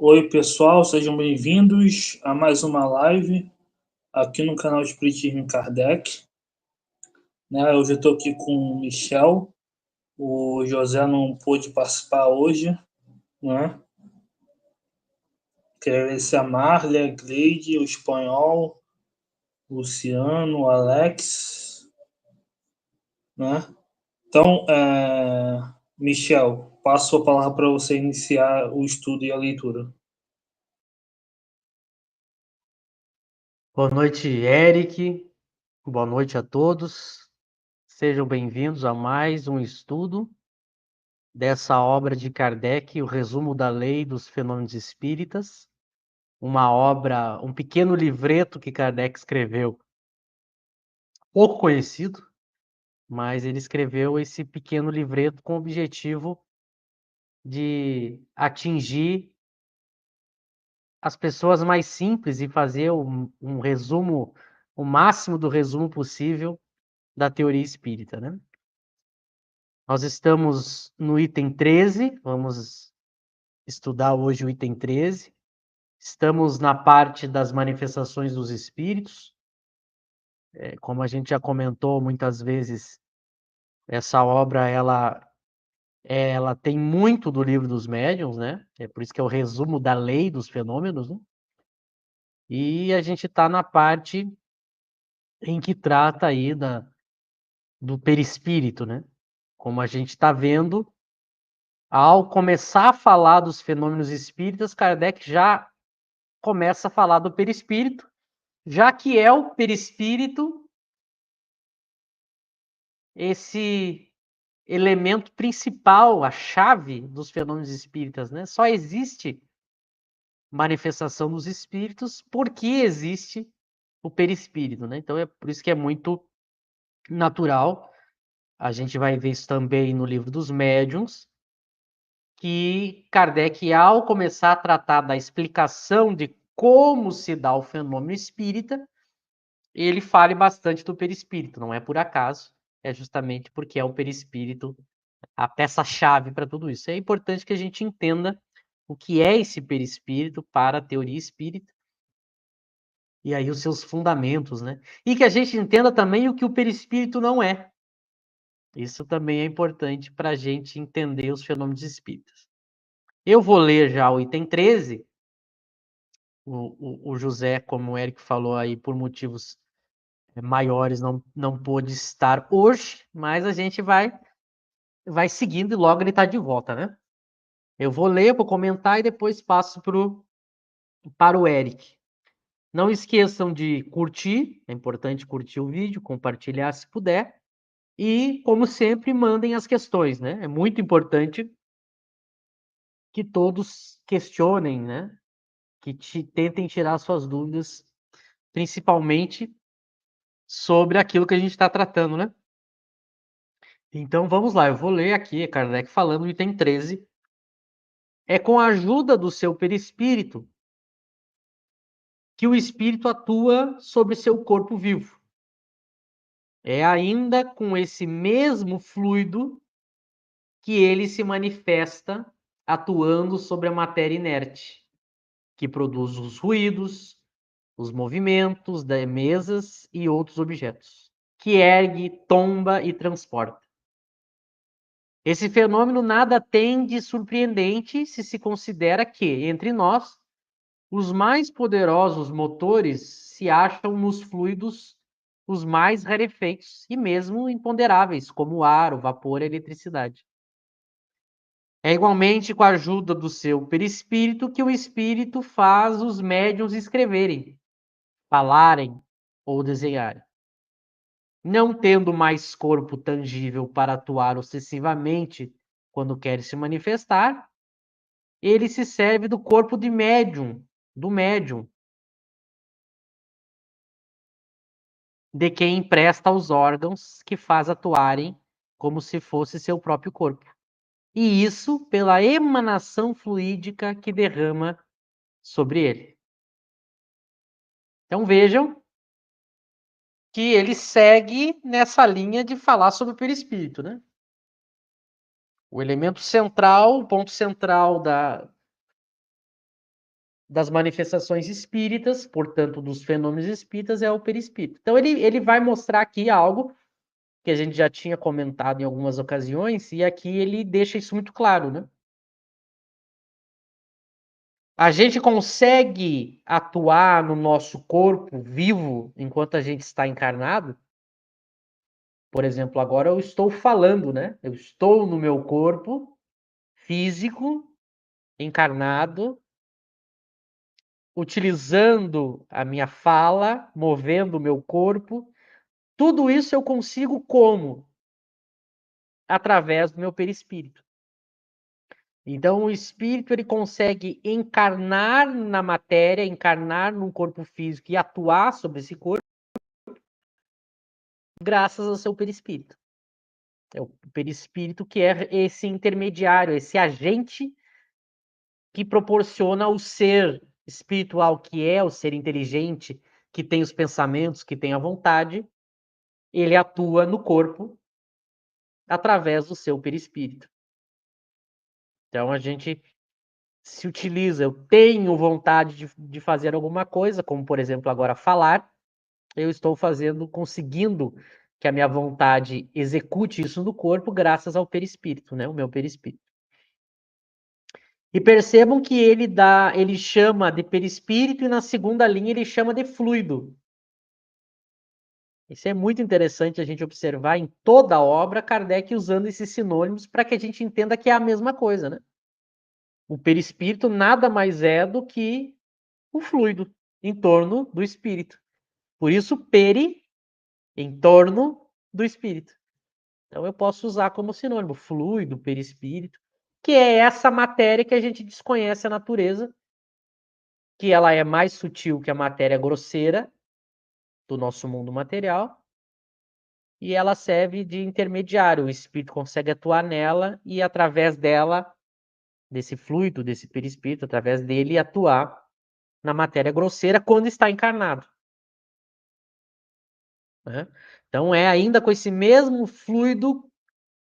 Oi, pessoal, sejam bem-vindos a mais uma live aqui no canal Espiritismo Kardec. Hoje eu estou aqui com o Michel, o José não pôde participar hoje, né? Quero agradecer a Marlia, a Gleide, o Espanhol, o Luciano, o Alex, né? Então, Michel, passo a palavra para você iniciar o estudo e a leitura. Boa noite, Eric. Boa noite a todos. Sejam bem-vindos a mais um estudo dessa obra de Kardec, o Resumo da Lei dos Fenômenos Espíritas, uma obra, um pequeno livreto que Kardec escreveu, pouco conhecido, mas ele escreveu esse pequeno livreto com o objetivo de atingir as pessoas mais simples e fazer um resumo, o máximo do resumo possível da teoria espírita, né? Nós estamos no item 13, vamos estudar hoje o item 13. Estamos na parte das manifestações dos espíritos. Como a gente já comentou muitas vezes, essa obra ela tem muito do livro dos médiuns, né? É por isso que é o resumo da lei dos fenômenos, né? E a gente está na parte em que trata aí do perispírito, né? Como a gente está vendo, ao começar a falar dos fenômenos espíritas, Kardec já começa a falar do perispírito, já que é o perispírito esse elemento principal, a chave dos fenômenos espíritas, né? Só existe manifestação dos espíritos porque existe o perispírito, né? Então é por isso que é muito natural. A gente vai ver isso também no livro dos médiuns, que Kardec, ao começar a tratar da explicação de como se dá o fenômeno espírita, ele fale bastante do perispírito, não é por acaso, é justamente porque é o perispírito a peça-chave para tudo isso. É importante que a gente entenda o que é esse perispírito para a teoria espírita e aí os seus fundamentos, né? E que a gente entenda também o que o perispírito não é. Isso também é importante para a gente entender os fenômenos espíritas. Eu vou ler já o item 13. O José, como o Eric falou aí, por motivos maiores não pôde estar hoje, mas a gente vai seguindo e logo ele está de volta, né? Eu vou ler, vou comentar e depois passo para o Eric. Não esqueçam de curtir, é importante curtir o vídeo, compartilhar se puder e, como sempre, mandem as questões, né? É muito importante que todos questionem, né? Que tentem tirar suas dúvidas, principalmente sobre aquilo que a gente está tratando, né? Então vamos lá, eu vou ler aqui Kardec falando no item 13. É com a ajuda do seu perispírito que o espírito atua sobre seu corpo vivo. É ainda com esse mesmo fluido que ele se manifesta atuando sobre a matéria inerte, que produz os ruídos, os movimentos das mesas e outros objetos, que ergue, tomba e transporta. Esse fenômeno nada tem de surpreendente se se considera que, entre nós, os mais poderosos motores se acham nos fluidos os mais rarefeitos e mesmo imponderáveis, como o ar, o vapor e a eletricidade. É igualmente com a ajuda do seu perispírito que o espírito faz os médiuns escreverem, falarem ou desenharem. Não tendo mais corpo tangível para atuar ostensivamente quando quer se manifestar, ele se serve do corpo de médium, do médium, de quem empresta os órgãos que faz atuarem como se fosse seu próprio corpo. E isso pela emanação fluídica que derrama sobre ele. Então vejam que ele segue nessa linha de falar sobre o perispírito, né? O elemento central, o ponto central das manifestações espíritas, portanto, dos fenômenos espíritas, é o perispírito. Então, ele vai mostrar aqui algo que a gente já tinha comentado em algumas ocasiões, e aqui ele deixa isso muito claro, né? A gente consegue atuar no nosso corpo vivo enquanto a gente está encarnado? Por exemplo, agora eu estou falando, né? Eu estou no meu corpo físico, encarnado, utilizando a minha fala, movendo o meu corpo. Tudo isso eu consigo como? Através do meu perispírito. Então, o espírito ele consegue encarnar na matéria, encarnar num corpo físico e atuar sobre esse corpo graças ao seu perispírito. É o perispírito que é esse intermediário, esse agente que proporciona o ser espiritual, que é o ser inteligente, que tem os pensamentos, que tem a vontade, ele atua no corpo através do seu perispírito. Então, a gente se utiliza, eu tenho vontade de fazer alguma coisa, como por exemplo agora falar, eu estou fazendo, conseguindo que a minha vontade execute isso no corpo graças ao perispírito, né? O meu perispírito. E percebam que ele chama de perispírito e na segunda linha ele chama de fluido. Isso é muito interessante a gente observar em toda a obra Kardec usando esses sinônimos para que a gente entenda que é a mesma coisa, né? O perispírito nada mais é do que o fluido em torno do espírito. Por isso, peri, em torno do espírito. Então, eu posso usar como sinônimo fluido, perispírito, que é essa matéria que a gente desconhece a natureza, que ela é mais sutil que a matéria grosseira do nosso mundo material, e ela serve de intermediário. O espírito consegue atuar nela e, através dela, desse fluido, desse perispírito, através dele, atuar na matéria grosseira quando está encarnado. Né? Então, é ainda com esse mesmo fluido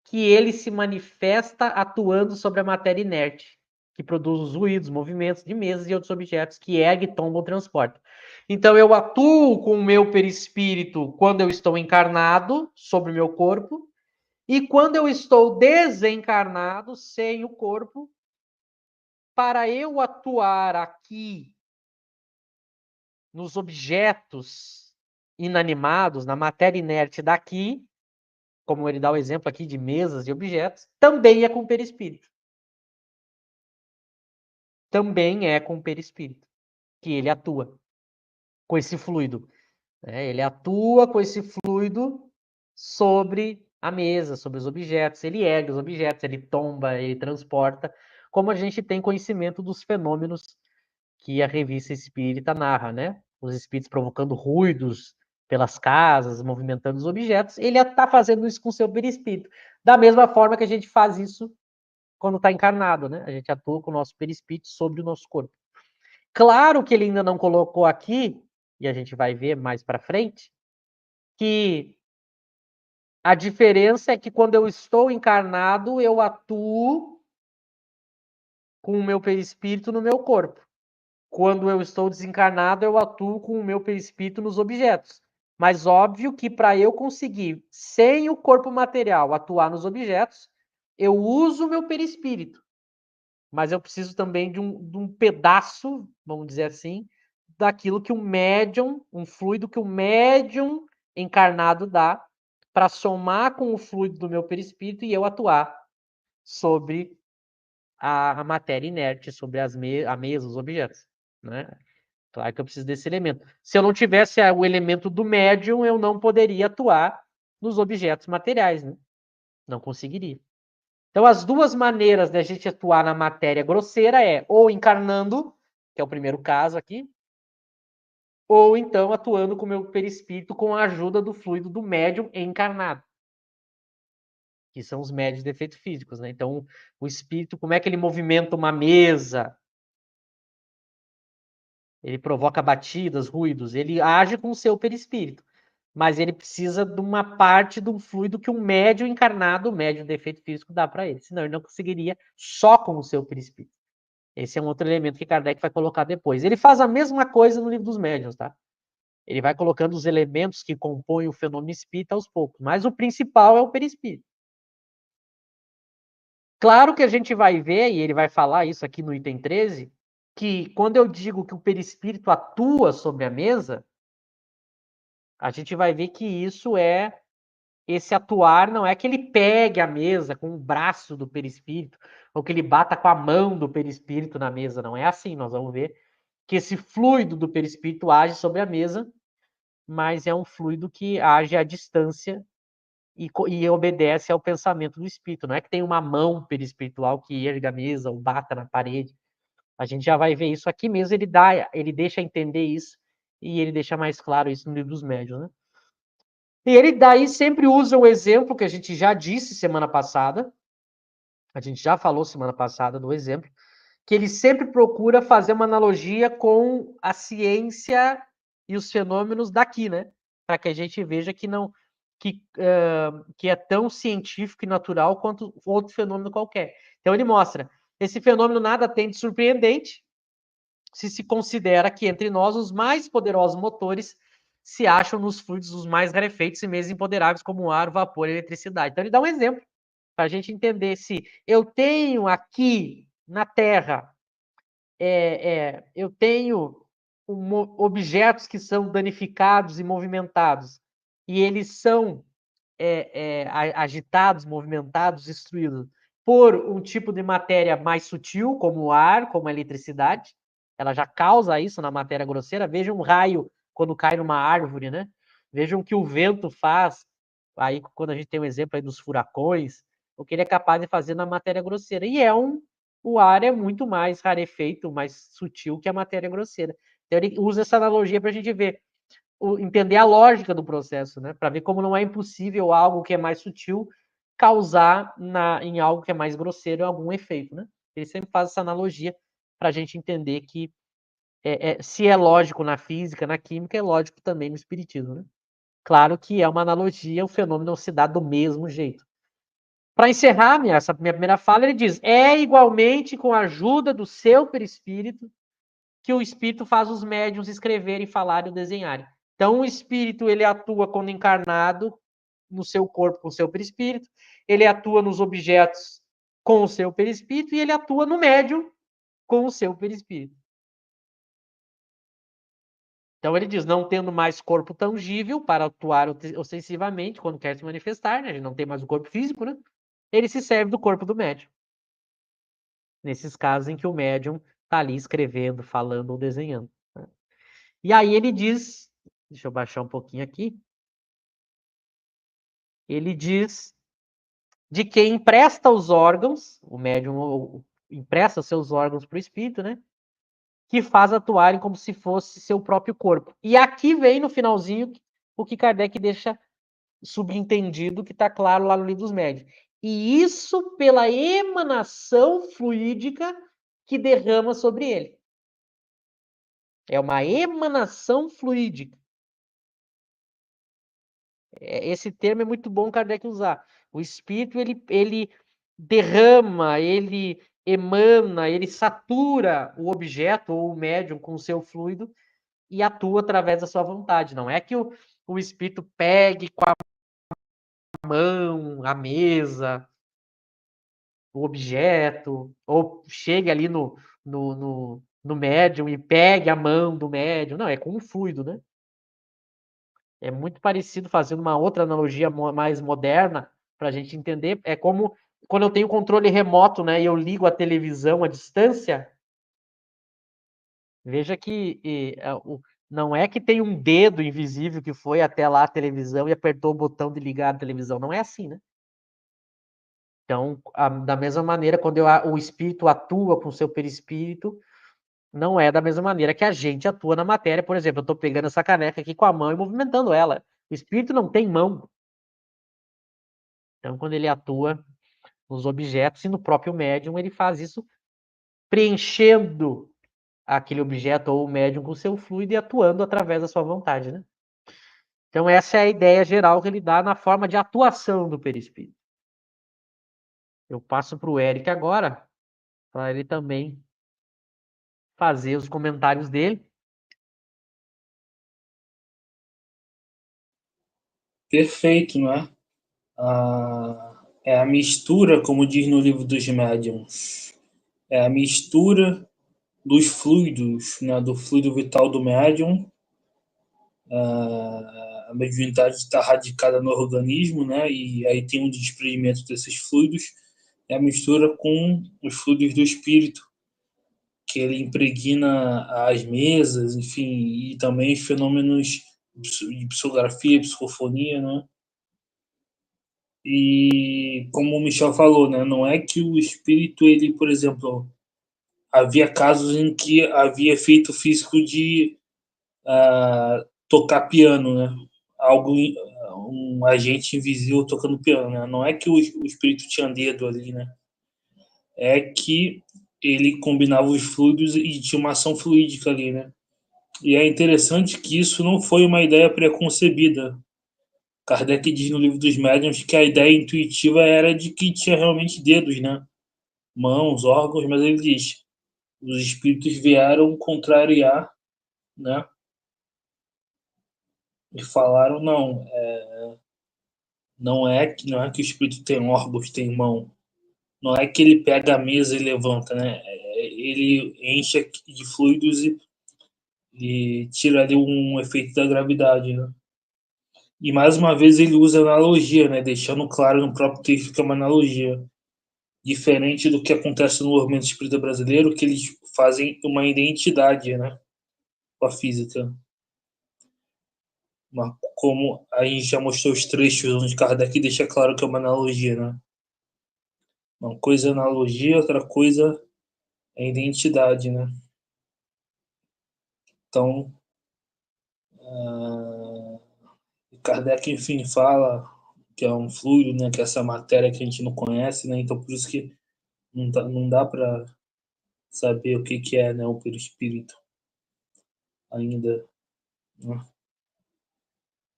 que ele se manifesta atuando sobre a matéria inerte, que produz os ruídos, movimentos de mesas e outros objetos que ergue, tomba ou transporta. Então, eu atuo com o meu perispírito quando eu estou encarnado sobre o meu corpo, e quando eu estou desencarnado, sem o corpo, para eu atuar aqui nos objetos inanimados, na matéria inerte daqui, como ele dá o exemplo aqui de mesas e objetos, também é com o perispírito. Também é com o perispírito que ele atua com esse fluido. Né? Ele atua com esse fluido sobre a mesa, sobre os objetos. Ele ergue os objetos, ele tomba, ele transporta, como a gente tem conhecimento dos fenômenos que a revista espírita narra, né? Os espíritos provocando ruídos pelas casas, movimentando os objetos. Ele está fazendo isso com o seu perispírito. Da mesma forma que a gente faz isso quando está encarnado, né? A gente atua com o nosso perispírito sobre o nosso corpo. Claro que ele ainda não colocou aqui, e a gente vai ver mais para frente, que a diferença é que quando eu estou encarnado, eu atuo com o meu perispírito no meu corpo. Quando eu estou desencarnado, eu atuo com o meu perispírito nos objetos. Mas óbvio que para eu conseguir, sem o corpo material, atuar nos objetos, eu uso o meu perispírito. Mas eu preciso também de um pedaço, vamos dizer assim, daquilo que o médium, um fluido que o médium encarnado dá, para somar com o fluido do meu perispírito e eu atuar sobre a matéria inerte, sobre a mesa, os objetos. Né? Claro que eu preciso desse elemento. Se eu não tivesse o elemento do médium, eu não poderia atuar nos objetos materiais. Né? Não conseguiria. Então, as duas maneiras da gente atuar na matéria grosseira é ou encarnando, que é o primeiro caso aqui, ou então atuando com o meu perispírito com a ajuda do fluido do médium encarnado, que são os médios de efeitos físicos. Né? Então, o espírito, como é que ele movimenta uma mesa? Ele provoca batidas, ruídos, ele age com o seu perispírito. Mas ele precisa de uma parte do fluido que um médium encarnado, o médium de efeito físico, dá para ele. Senão ele não conseguiria só com o seu perispírito. Esse é um outro elemento que Kardec vai colocar depois. Ele faz a mesma coisa no Livro dos Médiuns, tá? Ele vai colocando os elementos que compõem o fenômeno espírita aos poucos, mas o principal é o perispírito. Claro que a gente vai ver, e ele vai falar isso aqui no item 13, que quando eu digo que o perispírito atua sobre a mesa, a gente vai ver que isso é esse atuar, não é que ele pegue a mesa com o braço do perispírito, ou que ele bata com a mão do perispírito na mesa, não é assim. Nós vamos ver que esse fluido do perispírito age sobre a mesa, mas é um fluido que age à distância e obedece ao pensamento do espírito. Não é que tem uma mão perispiritual que erga a mesa ou bata na parede. A gente já vai ver isso aqui mesmo, ele deixa entender isso, e ele deixa mais claro isso no Livro dos Médiuns, né? E ele daí sempre usa o exemplo que a gente já disse semana passada, a gente já falou semana passada do exemplo, que ele sempre procura fazer uma analogia com a ciência e os fenômenos daqui, né? Para que a gente veja que não que é tão científico e natural quanto outro fenômeno qualquer. Então ele mostra, esse fenômeno nada tem de surpreendente se se considera que entre nós os mais poderosos motores se acham nos fluidos os mais rarefeitos e mesmo imponderáveis, como o ar, o vapor e a eletricidade. Então ele dá um exemplo para a gente entender se eu tenho aqui na Terra, eu tenho objetos que são danificados e movimentados, e eles são agitados, movimentados, destruídos por um tipo de matéria mais sutil, como o ar, como a eletricidade. Ela já causa isso na matéria grosseira. Vejam um raio quando cai numa árvore, né? Vejam o que o vento faz. Aí, quando a gente tem um exemplo aí dos furacões, o que ele é capaz de fazer na matéria grosseira. O ar é muito mais rarefeito, mais sutil que a matéria grosseira. Então, ele usa essa analogia para a gente ver entender a lógica do processo, né? Para ver como não é impossível algo que é mais sutil causar em algo que é mais grosseiro algum efeito, né? Ele sempre faz essa analogia para a gente entender que se é lógico na física, na química, é lógico também no espiritismo, né? Claro que é uma analogia, o fenômeno não se dá do mesmo jeito. Para encerrar essa minha primeira fala, ele diz: é igualmente com a ajuda do seu perispírito que o espírito faz os médiuns escreverem, falarem ou desenharem. Então, o espírito ele atua quando encarnado no seu corpo com o seu perispírito, ele atua nos objetos com o seu perispírito e ele atua no médium com o seu perispírito. Então, ele diz, não tendo mais corpo tangível para atuar ostensivamente quando quer se manifestar, né? Ele não tem mais o corpo físico, né? Ele se serve do corpo do médium. Nesses casos em que o médium está ali escrevendo, falando ou desenhando. Né? E aí ele diz, deixa eu baixar um pouquinho aqui, ele diz de quem empresta os órgãos, o médium empresta seus órgãos para o espírito, né? Que faz atuarem como se fosse seu próprio corpo. E aqui vem no finalzinho o que Kardec deixa subentendido, que está claro lá no Livro dos Médiuns. E isso pela emanação fluídica que derrama sobre ele. É uma emanação fluídica. Esse termo é muito bom Kardec usar. O espírito, ele derrama, ele emana, ele satura o objeto ou o médium com o seu fluido e atua através da sua vontade. Não é que o espírito pegue com a mão, a mesa, o objeto, ou chegue ali no médium e pegue a mão do médium. Não, é com o fluido, né? É muito parecido, fazendo uma outra analogia mais moderna, para a gente entender. É como quando eu tenho controle remoto, né, e eu ligo a televisão à distância, veja que não é que tem um dedo invisível que foi até lá a televisão e apertou o botão de ligar a televisão. Não é assim, né? Então, da mesma maneira, quando o espírito atua com o seu perispírito, não é da mesma maneira que a gente atua na matéria. Por exemplo, eu estou pegando essa caneca aqui com a mão e movimentando ela. O espírito não tem mão. Então, quando ele atua nos objetos e no próprio médium, ele faz isso preenchendo aquele objeto ou o médium com seu fluido e atuando através da sua vontade, né? Então, essa é a ideia geral que ele dá na forma de atuação do perispírito. Eu passo para o Eric agora, para ele também fazer os comentários dele. Perfeito, não é? É a mistura, como diz no livro dos médiuns, é a mistura dos fluidos, né, do fluido vital do médium. A mediunidade está radicada no organismo, né, e aí tem um desprendimento desses fluidos, é a mistura com os fluidos do espírito, que ele impregna as mesas, enfim, e também os fenômenos de psicografia, psicofonia, né? E como o Michel falou, né, não é que o espírito, ele, por exemplo, havia casos em que havia efeito físico de tocar piano, né? Algo, um agente invisível tocando piano, né? Não é que o espírito tinha dedo ali, né? É que ele combinava os fluidos e tinha uma ação fluídica ali, né? E é interessante que isso não foi uma ideia preconcebida. Kardec diz no livro dos médiuns que a ideia intuitiva era de que tinha realmente dedos, né? Mãos, órgãos, mas ele diz: os espíritos vieram contrariar, né? E falaram: não é que o espírito tem órgãos, tem mão. Não é que ele pega a mesa e levanta, né? Ele enche de fluidos e tira ali um efeito da gravidade, né? E mais uma vez ele usa analogia, né? Deixando claro no próprio texto que é uma analogia. Diferente do que acontece no movimento espírita brasileiro, que eles fazem uma identidade, né? Com a física. Como a gente já mostrou os trechos onde Kardec deixa claro que é uma analogia, né? Uma coisa é analogia, outra coisa é identidade, né? Então, Kardec, enfim, fala que é um fluido, né? Que é essa matéria que a gente não conhece, né? Então, por isso que não dá para saber o que é, né? O perispírito ainda, né?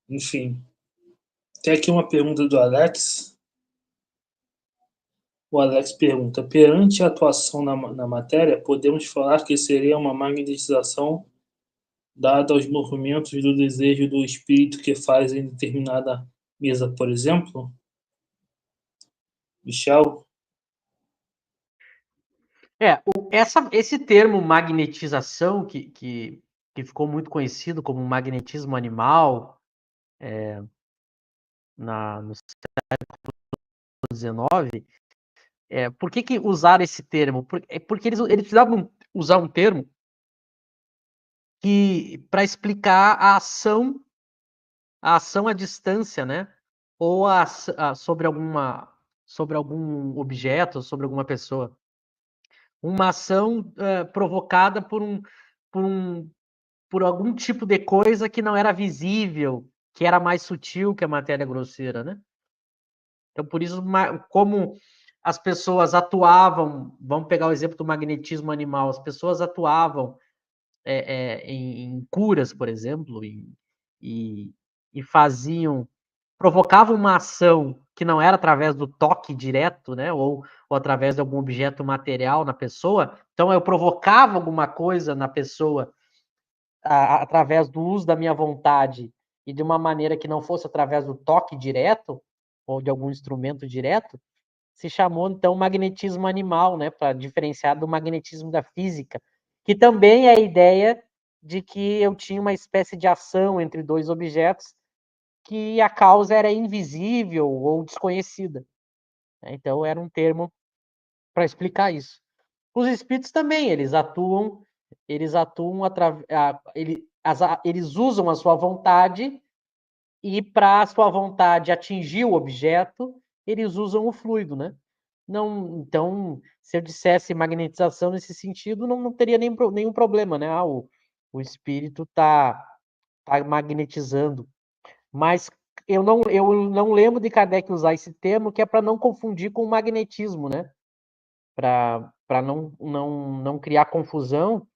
Enfim, tem aqui uma pergunta do Alex. O Alex pergunta: perante a atuação na matéria, podemos falar que seria uma magnetização dada aos movimentos do desejo do espírito que faz em determinada mesa, por exemplo? Michel? Esse termo magnetização, que ficou muito conhecido como magnetismo animal no século XIX, por que usar esse termo? Porque eles precisavam usar um termo para explicar a ação à distância, né? Ou sobre algum objeto, sobre alguma pessoa. Uma ação provocada por um, por algum tipo de coisa que não era visível, que era mais sutil que a matéria grosseira, né? Então, por isso, como as pessoas atuavam, vamos pegar o exemplo do magnetismo animal, as pessoas atuavam em curas, por exemplo, e, e provocavam uma ação que não era através do toque direto, né, ou através de algum objeto material na pessoa. Então, eu provocava alguma coisa na pessoa através do uso da minha vontade e de uma maneira que não fosse através do toque direto ou de algum instrumento direto, se chamou então magnetismo animal, né, para diferenciar do magnetismo da física, que também é a ideia de que eu tinha uma espécie de ação entre dois objetos que a causa era invisível ou desconhecida. Então era um termo para explicar isso. Os espíritos também, eles usam a sua vontade e para a sua vontade atingir o objeto, eles usam o fluido, né? Não, então, se eu dissesse magnetização nesse sentido, não teria nenhum problema, né? O espírito tá magnetizando. Mas eu não lembro de Kardec usar esse termo, que é para não confundir com o magnetismo, né? Para não criar confusão.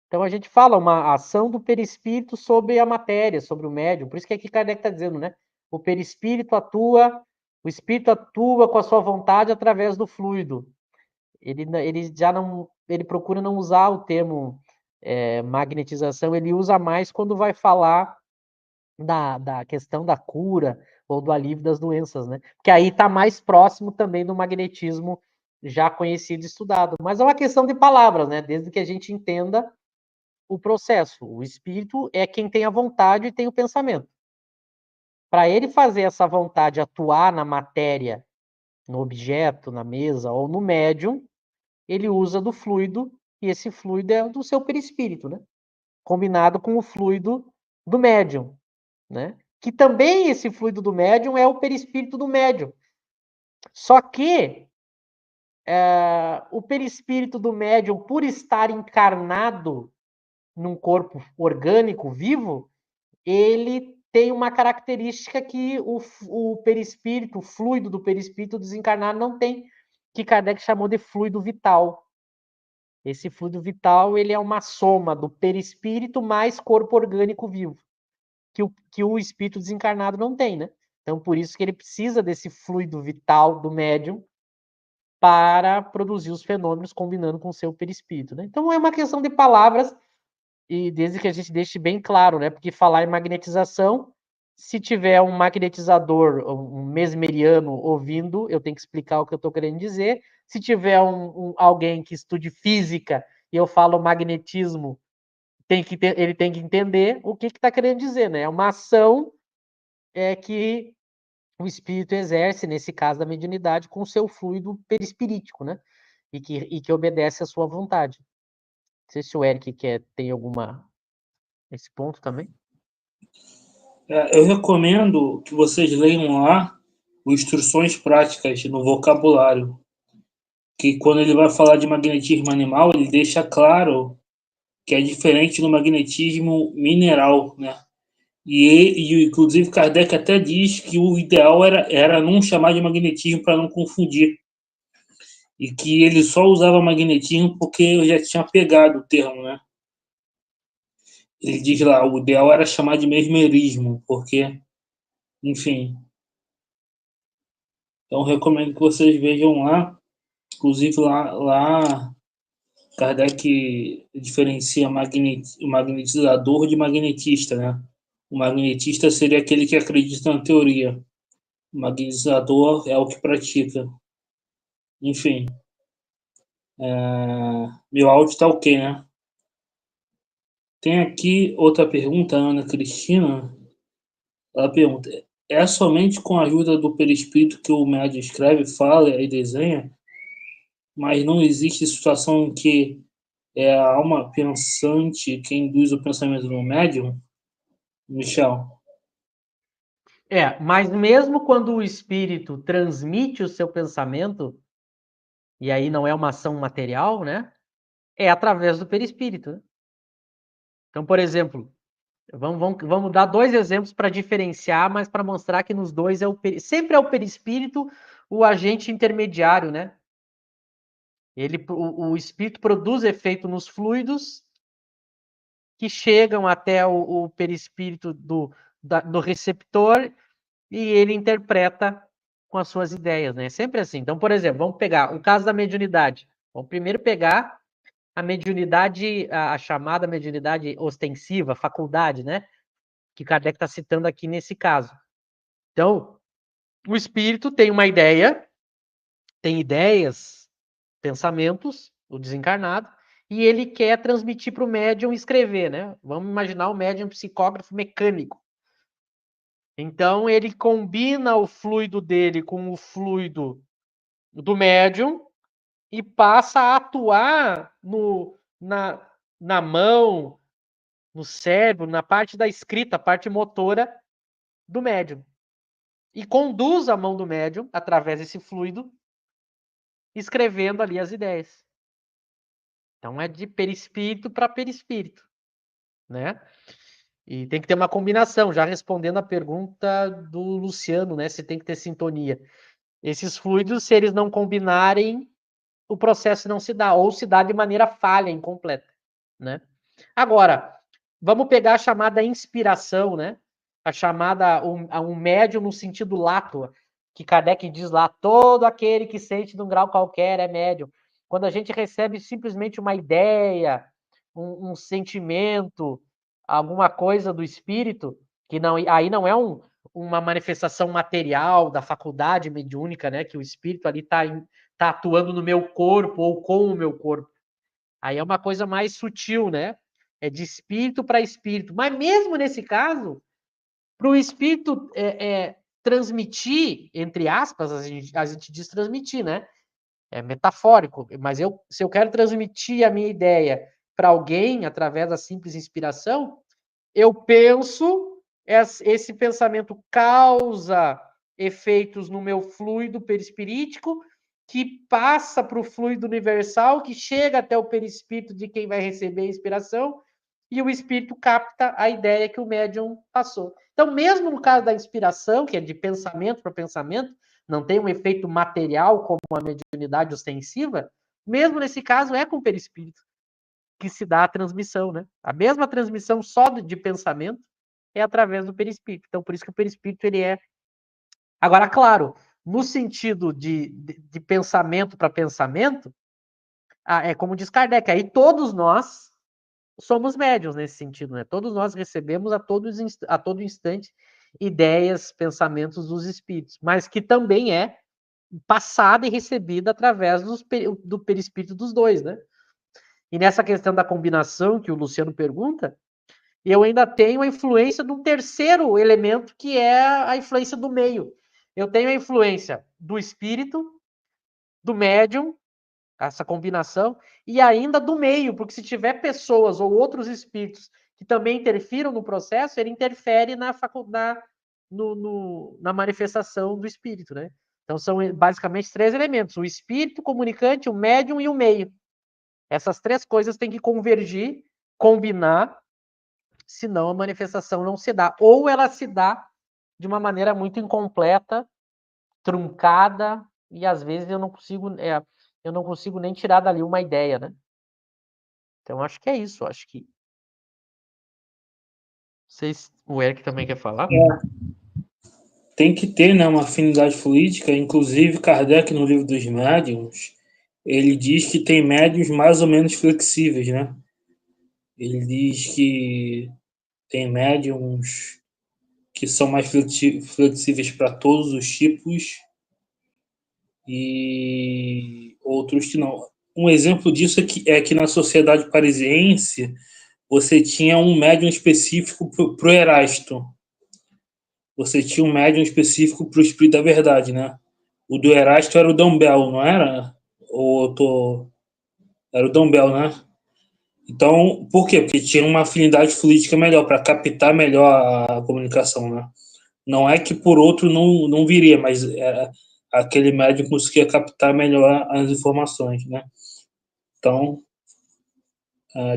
Então a gente fala uma ação do perispírito sobre a matéria, sobre o médium. Por isso que aqui Kardec está dizendo, né? O perispírito atua, o espírito atua com a sua vontade através do fluido. Ele já ele procura não usar o termo magnetização, ele usa mais quando vai falar da questão da cura ou do alívio das doenças, né? Porque aí está mais próximo também do magnetismo já conhecido e estudado. Mas é uma questão de palavras, né? Desde que a gente entenda o processo. O espírito é quem tem a vontade e tem o pensamento. Para ele fazer essa vontade atuar na matéria, no objeto, na mesa ou no médium, ele usa do fluido, e esse fluido é do seu perispírito, né? Combinado com o fluido do médium, né? Que também esse fluido do médium é o perispírito do médium. Só que o perispírito do médium, por estar encarnado num corpo orgânico vivo, ele tem uma característica que o perispírito, o fluido do perispírito desencarnado não tem, que Kardec chamou de fluido vital. Esse fluido vital, ele é uma soma do perispírito mais corpo orgânico vivo, que o espírito desencarnado não tem, né? Então, por isso que ele precisa desse fluido vital do médium para produzir os fenômenos combinando com o seu perispírito, né? Então, é uma questão de palavras, e desde que a gente deixe bem claro, né? Porque falar em magnetização, se tiver um magnetizador, um mesmeriano ouvindo, eu tenho que explicar o que eu estou querendo dizer. Se tiver alguém que estude física e eu falo magnetismo, ele tem que entender o que está querendo dizer, né? É uma ação que o espírito exerce, nesse caso da mediunidade, com o seu fluido perispirítico, né? E que obedece à sua vontade. Não sei se o Eric tem alguma esse ponto também. Eu recomendo que vocês leiam lá o Instruções Práticas no Vocabulário, que quando ele vai falar de magnetismo animal, ele deixa claro que é diferente do magnetismo mineral, né? E inclusive, Kardec até diz que o ideal era não chamar de magnetismo para não confundir. E que ele só usava magnetismo porque eu já tinha pegado o termo, né? Ele diz lá, o ideal era chamar de mesmerismo, porque, enfim. Então, recomendo que vocês vejam lá. Inclusive, lá Kardec diferencia o magnetizador de magnetista, né? O magnetista seria aquele que acredita na teoria. O magnetizador é o que pratica. Enfim. Meu áudio está ok, né? Tem aqui outra pergunta, a Ana Cristina. Ela pergunta: é somente com a ajuda do perispírito que o médium escreve, fala e desenha, mas não existe situação em que é a alma pensante que induz o pensamento do médium? Michel. Mas mesmo quando o espírito transmite o seu pensamento, e aí não é uma ação material, né? É através do perispírito, né? Então, por exemplo, vamos dar dois exemplos para diferenciar, mas para mostrar que nos dois sempre é o perispírito o agente intermediário, né? O espírito produz efeito nos fluidos que chegam até o perispírito do receptor e ele interpreta com as suas ideias, né? Sempre assim. Então, por exemplo, vamos pegar o caso da mediunidade. Vamos primeiro pegar a mediunidade, a chamada mediunidade ostensiva, faculdade, né? Que Kardec está citando aqui nesse caso. Então, o espírito tem uma ideia, tem ideias, pensamentos, o desencarnado, e ele quer transmitir para o médium escrever, né? Vamos imaginar o médium psicógrafo mecânico. Então, ele combina o fluido dele com o fluido do médium e passa a atuar na mão, no cérebro, na parte da escrita, parte motora do médium. E conduz a mão do médium, através desse fluido, escrevendo ali as ideias. Então, é de perispírito para perispírito, né? E tem que ter uma combinação, já respondendo a pergunta do Luciano, né? Se tem que ter sintonia. Esses fluidos, se eles não combinarem, o processo não se dá, ou se dá de maneira falha, incompleta, né? Agora, vamos pegar a chamada inspiração, né? A chamada, um médium no sentido lato, que Kardec diz lá, todo aquele que sente de um grau qualquer é médium. quando a gente recebe simplesmente uma ideia, um sentimento, alguma coisa do espírito, que não, aí não é uma manifestação material da faculdade mediúnica, né? Que o espírito ali tá atuando no meu corpo ou com o meu corpo. Aí é uma coisa mais sutil, né? É de espírito para espírito. Mas mesmo nesse caso, para o espírito transmitir, entre aspas, a gente diz transmitir, né? É metafórico, mas se eu quero transmitir a minha ideia para alguém através da simples inspiração, eu penso, esse pensamento causa efeitos no meu fluido perispirítico, que passa para o fluido universal, que chega até o perispírito de quem vai receber a inspiração, e o espírito capta a ideia que o médium passou. Então, mesmo no caso da inspiração, que é de pensamento para pensamento, não tem um efeito material como a mediunidade ostensiva, mesmo nesse caso é com o perispírito que se dá a transmissão, né? A mesma transmissão só de pensamento é através do perispírito. Então, por isso que o perispírito ele é. Agora, claro, no sentido de pensamento para pensamento, é como diz Kardec, aí todos nós somos médiuns nesse sentido, né? Todos nós recebemos a todo instante ideias, pensamentos dos espíritos, mas que também é passada e recebida através do perispírito dos dois, né? E nessa questão da combinação que o Luciano pergunta, eu ainda tenho a influência de um terceiro elemento, que é a influência do meio. Eu tenho a influência do espírito, do médium, essa combinação, e ainda do meio, porque se tiver pessoas ou outros espíritos que também interfiram no processo, ele interfere na manifestação do espírito, né? Então são basicamente três elementos: o espírito, o comunicante, o médium e o meio. Essas três coisas têm que convergir, combinar, senão a manifestação não se dá. Ou ela se dá de uma maneira muito incompleta, truncada, e às vezes eu não consigo nem tirar dali uma ideia, né? Então acho que é isso, acho que. Vocês, o Eric também quer falar? Tem que ter, né, uma afinidade fluídica. Inclusive, Kardec, no livro dos médiuns, ele diz que tem médiuns mais ou menos flexíveis, né? Ele diz que tem médiuns que são mais flexíveis para todos os tipos e outros que não. Um exemplo disso é que na Sociedade Parisiense você tinha um médium específico para o Erasto. Você tinha um médium específico para o Espírito da Verdade, né? O do Erasto era o Dumbbell, não era? Ou tô... Era o Dumbbell, né? Então, por quê? Porque tinha uma afinidade fluídica melhor, para captar melhor a comunicação, né? Não é que por outro não viria, mas aquele médium conseguia captar melhor as informações, né? Então,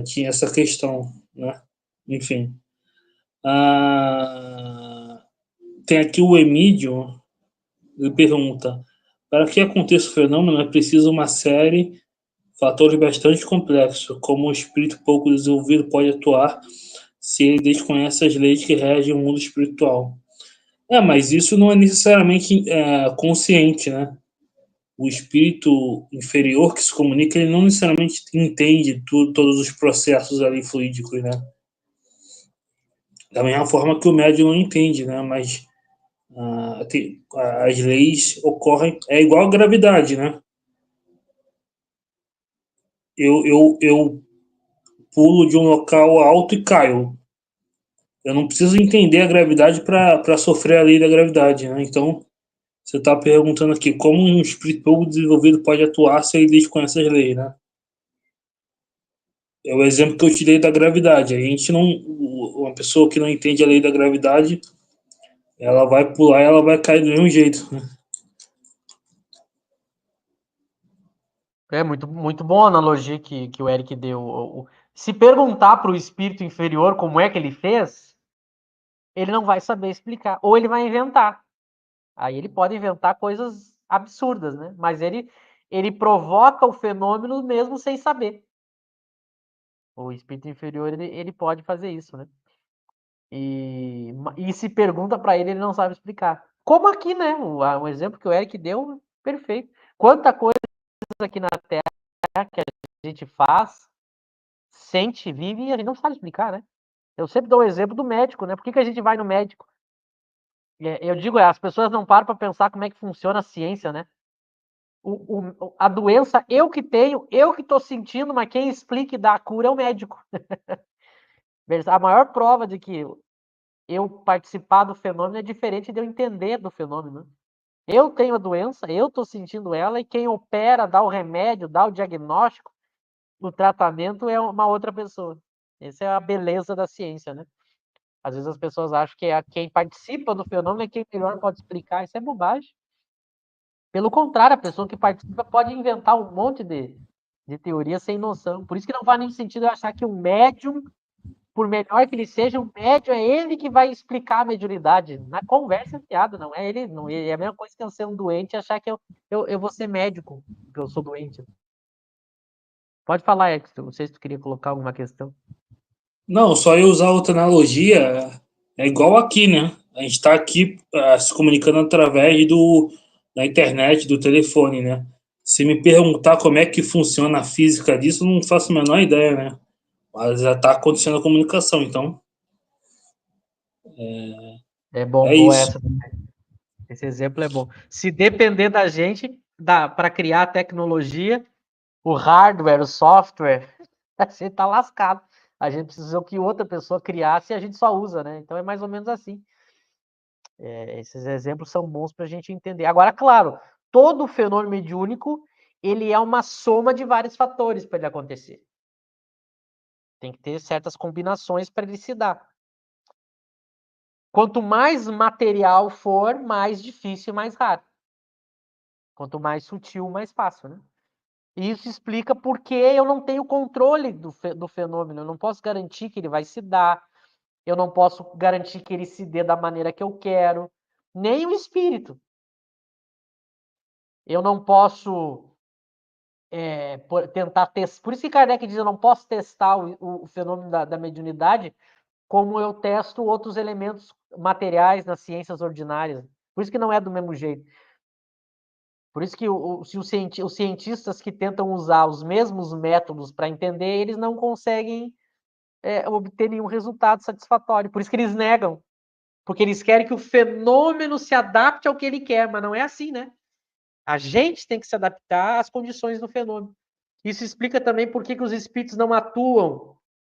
tinha essa questão, né? Enfim. Tem aqui o Emílio, ele pergunta: para que aconteça o fenômeno é preciso uma série de fatores bastante complexos, como o espírito pouco desenvolvido pode atuar se ele desconhece as leis que regem o mundo espiritual. Mas isso não é necessariamente consciente, né? O espírito inferior que se comunica, ele não necessariamente entende todos os processos ali fluídicos, né? Da mesma forma que o médium não entende, né? Mas as leis ocorrem, é igual a gravidade, né? Eu pulo de um local alto e caio. Eu não preciso entender a gravidade para sofrer a lei da gravidade, né? Então, você está perguntando aqui como um espírito pouco desenvolvido pode atuar se ele desconhece as leis, né? É o exemplo que eu tirei da gravidade. A gente não, uma pessoa que não entende a lei da gravidade, ela vai pular e ela vai cair do mesmo jeito, né? É muito boa a analogia que o Eric deu. Se perguntar para o espírito inferior como é que ele fez, ele não vai saber explicar. Ou ele vai inventar. Aí ele pode inventar coisas absurdas, né? Mas ele provoca o fenômeno mesmo sem saber. O espírito inferior, ele pode fazer isso, né? E se pergunta para ele, ele não sabe explicar. Como aqui, né? O exemplo que o Eric deu, perfeito. Quanta coisa aqui na Terra que a gente faz, sente, vive e a gente não sabe explicar, né? Eu sempre dou o exemplo do médico, né? Por que a gente vai no médico? Eu digo, as pessoas não param para pensar como é que funciona a ciência, né? A doença, eu que tenho, eu que estou sentindo, mas quem explica e dá a cura é o médico. A maior prova de que eu participar do fenômeno é diferente de eu entender do fenômeno. Eu tenho a doença, eu estou sentindo ela, e quem opera, dá o remédio, dá o diagnóstico, o tratamento é uma outra pessoa. Essa é a beleza da ciência, né? Às vezes as pessoas acham que quem participa do fenômeno é quem melhor pode explicar. Isso é bobagem. Pelo contrário, a pessoa que participa pode inventar um monte de teoria sem noção. Por isso que não faz nenhum sentido eu achar que um médium, por melhor que ele seja, um médium é ele que vai explicar a mediunidade. Na conversa é piada, não é ele. Não, é a mesma coisa que eu ser um doente e achar que eu vou ser médico, porque eu sou doente. Pode falar, Edson. Não sei se tu queria colocar alguma questão. Não, só eu usar outra analogia, é igual aqui, né? A gente está aqui se comunicando através da internet, do telefone, né? Se me perguntar como é que funciona a física disso, eu não faço a menor ideia, né? Mas já está acontecendo a comunicação, então É bom, é boa isso. essa. Esse exemplo é bom. Se depender da gente, para criar a tecnologia, o hardware, o software, a gente tá lascado. A gente precisou que outra pessoa criasse e a gente só usa, né? Então é mais ou menos assim. Esses exemplos são bons para a gente entender. Agora, claro, todo fenômeno mediúnico, ele é uma soma de vários fatores para ele acontecer. Tem que ter certas combinações para ele se dar. Quanto mais material for, mais difícil e mais raro. Quanto mais sutil, mais fácil, né? E isso explica por que eu não tenho controle do fenômeno. Eu não posso garantir que ele vai se dar. Eu não posso garantir que ele se dê da maneira que eu quero. Nem o espírito. Eu não posso tentar testar. Por isso que Kardec diz: eu não posso testar o fenômeno da mediunidade como eu testo outros elementos materiais nas ciências ordinárias. Por isso que não é do mesmo jeito. Por isso que os cientistas que tentam usar os mesmos métodos para entender, eles não conseguem obter nenhum resultado satisfatório. Por isso que eles negam. Porque eles querem que o fenômeno se adapte ao que ele quer, mas não é assim, né? A gente tem que se adaptar às condições do fenômeno. Isso explica também por que os espíritos não atuam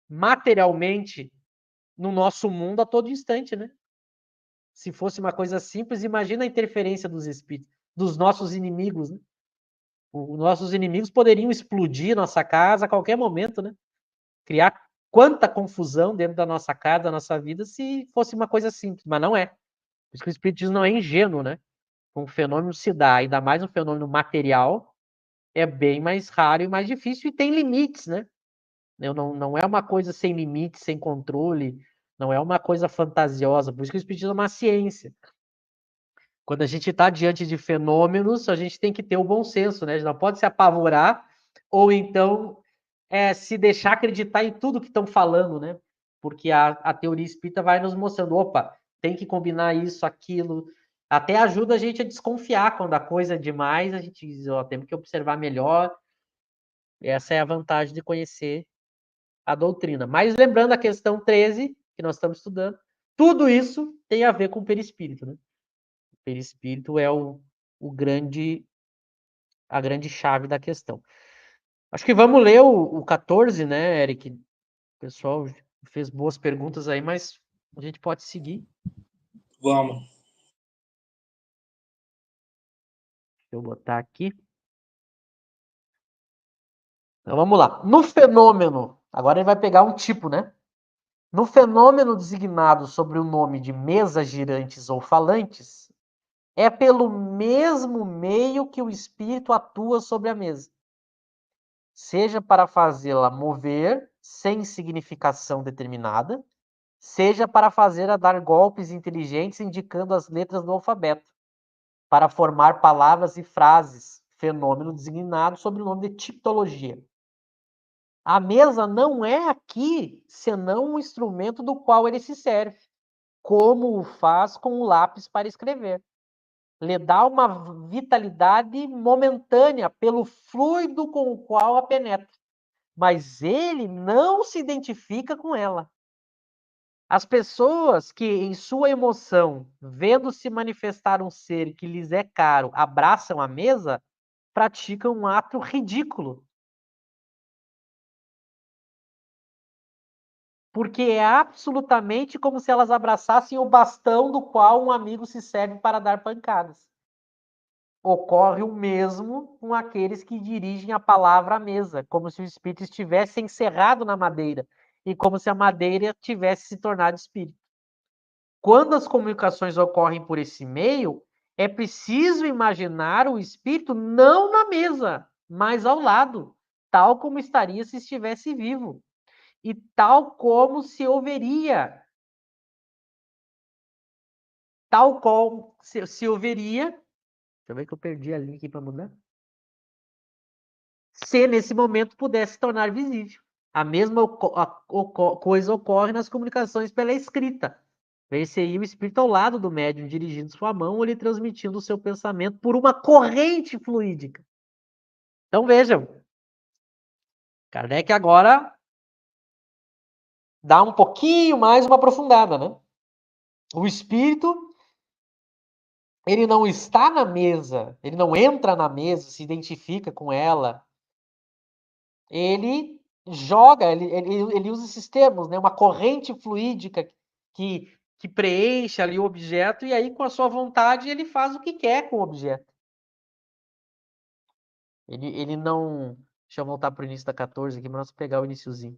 materialmente no nosso mundo a todo instante, né? Se fosse uma coisa simples, imagina a interferência dos espíritos, dos nossos inimigos, né? Os nossos inimigos poderiam explodir nossa casa a qualquer momento, né? Criar quanta confusão dentro da nossa casa, da nossa vida, se fosse uma coisa simples, mas não é. Por isso que o espiritismo não é ingênuo, né? Um fenômeno se dá, ainda mais um fenômeno material, é bem mais raro e mais difícil e tem limites, né? Não é uma coisa sem limite, sem controle, não é uma coisa fantasiosa, por isso que o espiritismo é uma ciência. Quando a gente está diante de fenômenos, a gente tem que ter o bom senso, né? A gente não pode se apavorar ou então se deixar acreditar em tudo que estão falando, né? Porque a teoria espírita vai nos mostrando, opa, tem que combinar isso, aquilo, até ajuda a gente a desconfiar quando a coisa é demais, a gente diz, ó, temos que observar melhor. Essa é a vantagem de conhecer a doutrina. Mas lembrando a questão 13, que nós estamos estudando, tudo isso tem a ver com o perispírito, né? O perispírito é a grande chave da questão. Acho que vamos ler o 14, né, Eric? O pessoal fez boas perguntas aí, mas a gente pode seguir. Vamos. Deixa eu botar aqui. Então vamos lá. No fenômeno, agora ele vai pegar um tipo, né? No fenômeno designado sobre o nome de mesas girantes ou falantes, é pelo mesmo meio que o espírito atua sobre a mesa, seja para fazê-la mover sem significação determinada, seja para fazê-la dar golpes inteligentes indicando as letras do alfabeto, para formar palavras e frases, fenômeno designado sob o nome de tipologia. A mesa não é aqui senão um instrumento do qual ele se serve, como o faz com o lápis para escrever. lhe dá uma vitalidade momentânea pelo fluido com o qual a penetra, mas ele não se identifica com ela. As pessoas que, em sua emoção, vendo se manifestar um ser que lhes é caro, abraçam a mesa, praticam um ato ridículo. Porque é absolutamente como se elas abraçassem o bastão do qual um amigo se serve para dar pancadas. Ocorre o mesmo com aqueles que dirigem a palavra à mesa, como se o espírito estivesse encerrado na madeira e como se a madeira tivesse se tornado espírito. Quando as comunicações ocorrem por esse meio, é preciso imaginar o espírito não na mesa, mas ao lado, tal como estaria se estivesse vivo, e tal como se ouviria, tal como se ouviria. Deixa eu ver que eu perdi a linha aqui para mudar. Se nesse momento pudesse tornar visível. A mesma coisa ocorre nas comunicações pela escrita. Vê-se aí o espírito ao lado do médium, dirigindo sua mão ou lhe transmitindo o seu pensamento por uma corrente fluídica. Então vejam, Kardec agora dá um pouquinho mais uma aprofundada, né? O espírito, ele não está na mesa, ele não entra na mesa, se identifica com ela. Ele joga, ele usa esses termos, né? Uma corrente fluídica que preenche ali o objeto, e aí, com a sua vontade, ele faz o que quer com o objeto. Ele não. Deixa eu voltar para o início da 14 aqui, para nós pegar o iniciozinho.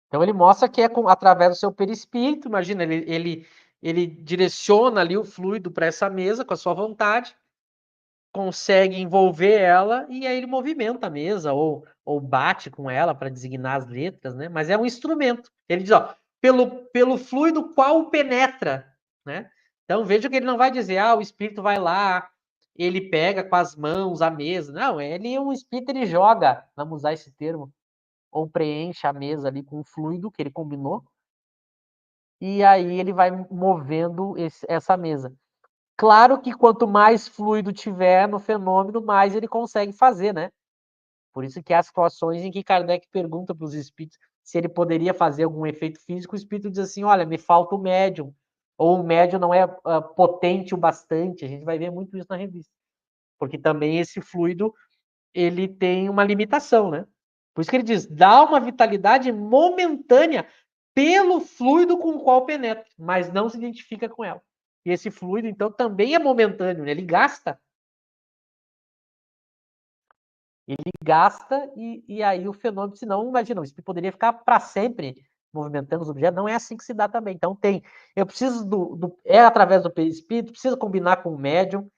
Então ele mostra que é através do seu perispírito, imagina, ele direciona ali o fluido para essa mesa com a sua vontade, consegue envolver ela e aí ele movimenta a mesa ou bate com ela para designar as letras, né? Mas é um instrumento. Ele diz, ó, pelo fluido qual penetra, né? Então veja que ele não vai dizer, o espírito vai lá, ele pega com as mãos a mesa. Não, ele é um espírito, ele joga, vamos usar esse termo, ou preenche a mesa ali com o fluido que ele combinou, e aí ele vai movendo essa mesa. Claro que quanto mais fluido tiver no fenômeno, mais ele consegue fazer, né? Por isso que há situações em que Kardec pergunta para os espíritos se ele poderia fazer algum efeito físico, o espírito diz assim, olha, me falta o médium, ou o médium não é potente o bastante, a gente vai ver muito isso na revista. Porque também esse fluido, ele tem uma limitação, né? Por isso que ele diz, dá uma vitalidade momentânea pelo fluido com o qual penetra, mas não se identifica com ela. E esse fluido, então, também é momentâneo, né? Ele gasta e aí o fenômeno, senão, imagina, o espírito poderia ficar para sempre movimentando os objetos, não é assim que se dá também. Então eu preciso é através do perispírito, preciso combinar com o médium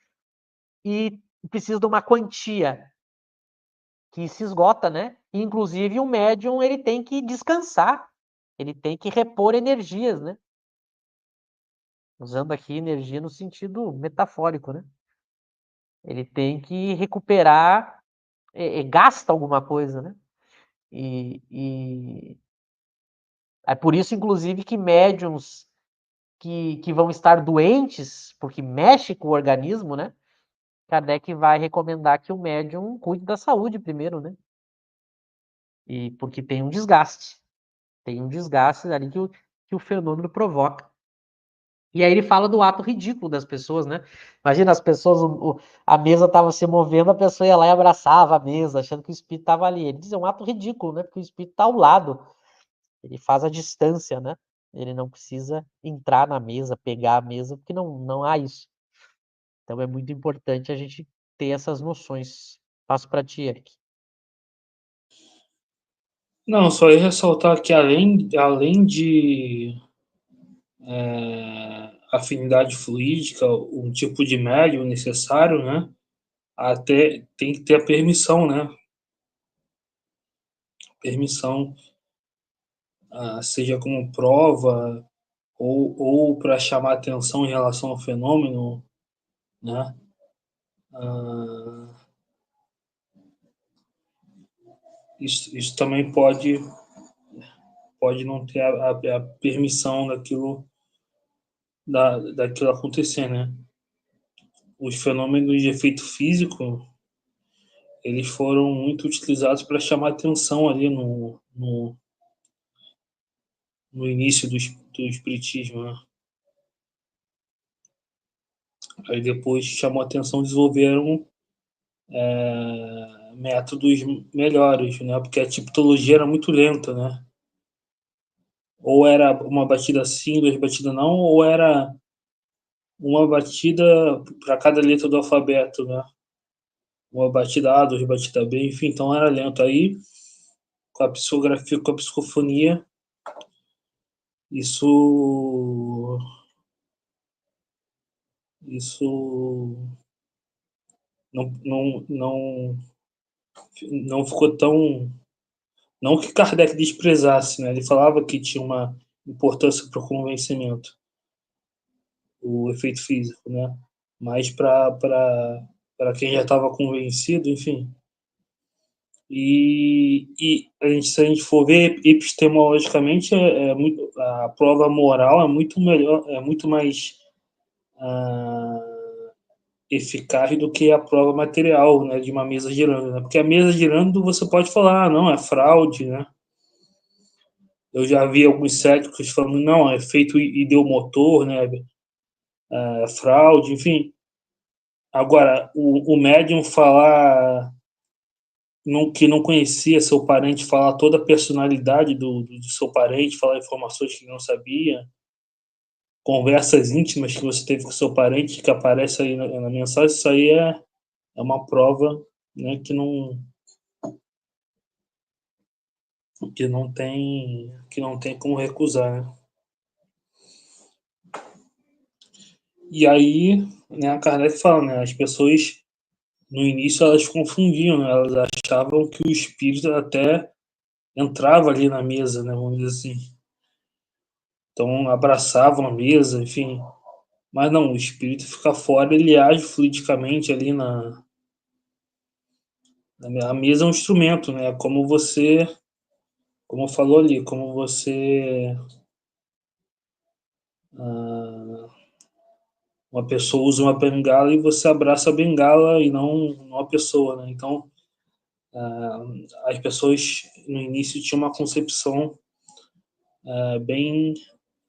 e preciso de uma quantia que se esgota, né? E, inclusive o médium, ele tem que descansar, ele tem que repor energias, né? Usando aqui energia no sentido metafórico, né? Ele tem que recuperar, gasta alguma coisa, né? E é por isso, inclusive, que médiums que vão estar doentes, porque mexe com o organismo, né? Kardec vai recomendar que o médium cuide da saúde primeiro, né? E porque tem um desgaste. Tem um desgaste ali que o fenômeno provoca. E aí ele fala do ato ridículo das pessoas, né? Imagina as pessoas, a mesa estava se movendo, a pessoa ia lá e abraçava a mesa, achando que o espírito estava ali. Ele diz, é um ato ridículo, né? Porque o espírito está ao lado. Ele faz a distância, né? Ele não precisa entrar na mesa, pegar a mesa, porque não há isso. Então é muito importante a gente ter essas noções. Passo para ti, Eric. Não, só ia ressaltar que além de afinidade fluídica, um tipo de médium necessário, né? Até tem que ter a permissão, né? Permissão, seja como prova ou para chamar atenção em relação ao fenômeno, né? Isso também pode não ter a permissão daquilo daquilo acontecer, né? Os fenômenos de efeito físico, eles foram muito utilizados para chamar atenção ali no início do espiritismo, né? Aí depois chamou atenção, desenvolveram métodos melhores, né? Porque a tipologia era muito lenta, né? Ou era uma batida sim, duas batidas não, ou era uma batida para cada letra do alfabeto, né? Uma batida A, duas batidas B, enfim, então era lento. Aí, com a psicografia, com a psicofonia, isso não ficou tão. Não que Kardec desprezasse, né? Ele falava que tinha uma importância para o convencimento, o efeito físico, né? Mas para quem já estava convencido, enfim. E se a gente for ver epistemologicamente, a prova moral é muito melhor, é muito mais eficaz do que a prova material, né, de uma mesa girando, né? Porque a mesa girando você pode falar, ah, não, é fraude, né? Eu já vi alguns céticos falando, não, é feito ideomotor, né? É fraude, enfim. Agora, o médium falar que não conhecia seu parente, falar toda a personalidade do seu parente, falar informações que não sabia, conversas íntimas que você teve com seu parente, que aparece aí na mensagem, isso aí é uma prova, né, que não tem como recusar, né? E aí, né, a Kardec fala, né, as pessoas no início elas confundiam, né, elas achavam que o espírito até entrava ali na mesa, né, vamos dizer assim. Então abraçavam a mesa, enfim. Mas não, o espírito fica fora, ele age fluidicamente ali a mesa é um instrumento, né? Como falou ali, como você uma pessoa usa uma bengala e você abraça a bengala e não a pessoa, né? Então as pessoas no início tinham uma concepção bem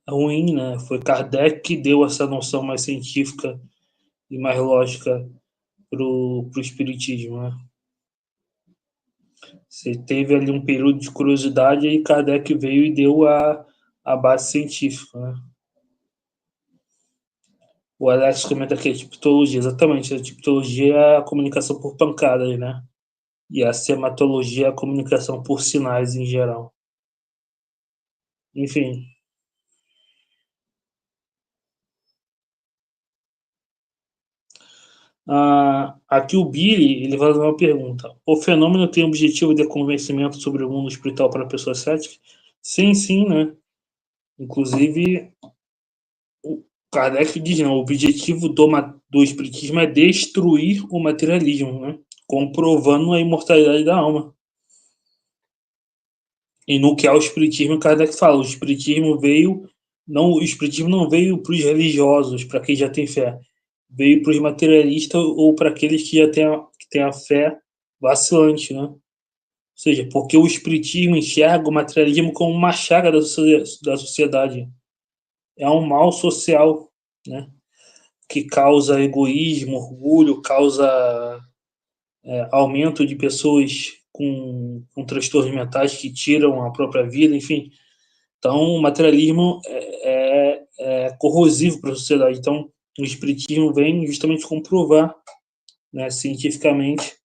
ruim, né? Foi Kardec que deu essa noção mais científica e mais lógica pro espiritismo, né? Você teve ali um período de curiosidade e Kardec veio e deu a base científica, né? O Alex comenta aqui, tipologia, exatamente. A tipologia é a comunicação por pancadas, né? E a sematologia é a comunicação por sinais em geral. Enfim. Aqui o Billy, ele vai fazer uma pergunta. O fenômeno tem objetivo de convencimento sobre o mundo espiritual para pessoas céticas? Sim, sim, né? Inclusive, o Kardec diz, não, o objetivo do espiritismo é destruir o materialismo, né? Comprovando a imortalidade da alma. E no que é o espiritismo, Kardec fala, o espiritismo não veio para os religiosos, para quem já tem fé, veio para os materialistas ou para aqueles que já têm a fé vacilante, né? Ou seja, porque o espiritismo enxerga o materialismo como uma chaga da sociedade. É um mal social, né? Que causa egoísmo, orgulho, causa aumento de pessoas com transtornos mentais que tiram a própria vida, enfim. Então, o materialismo é corrosivo para a sociedade. Então, o espiritismo vem justamente comprovar, né, cientificamente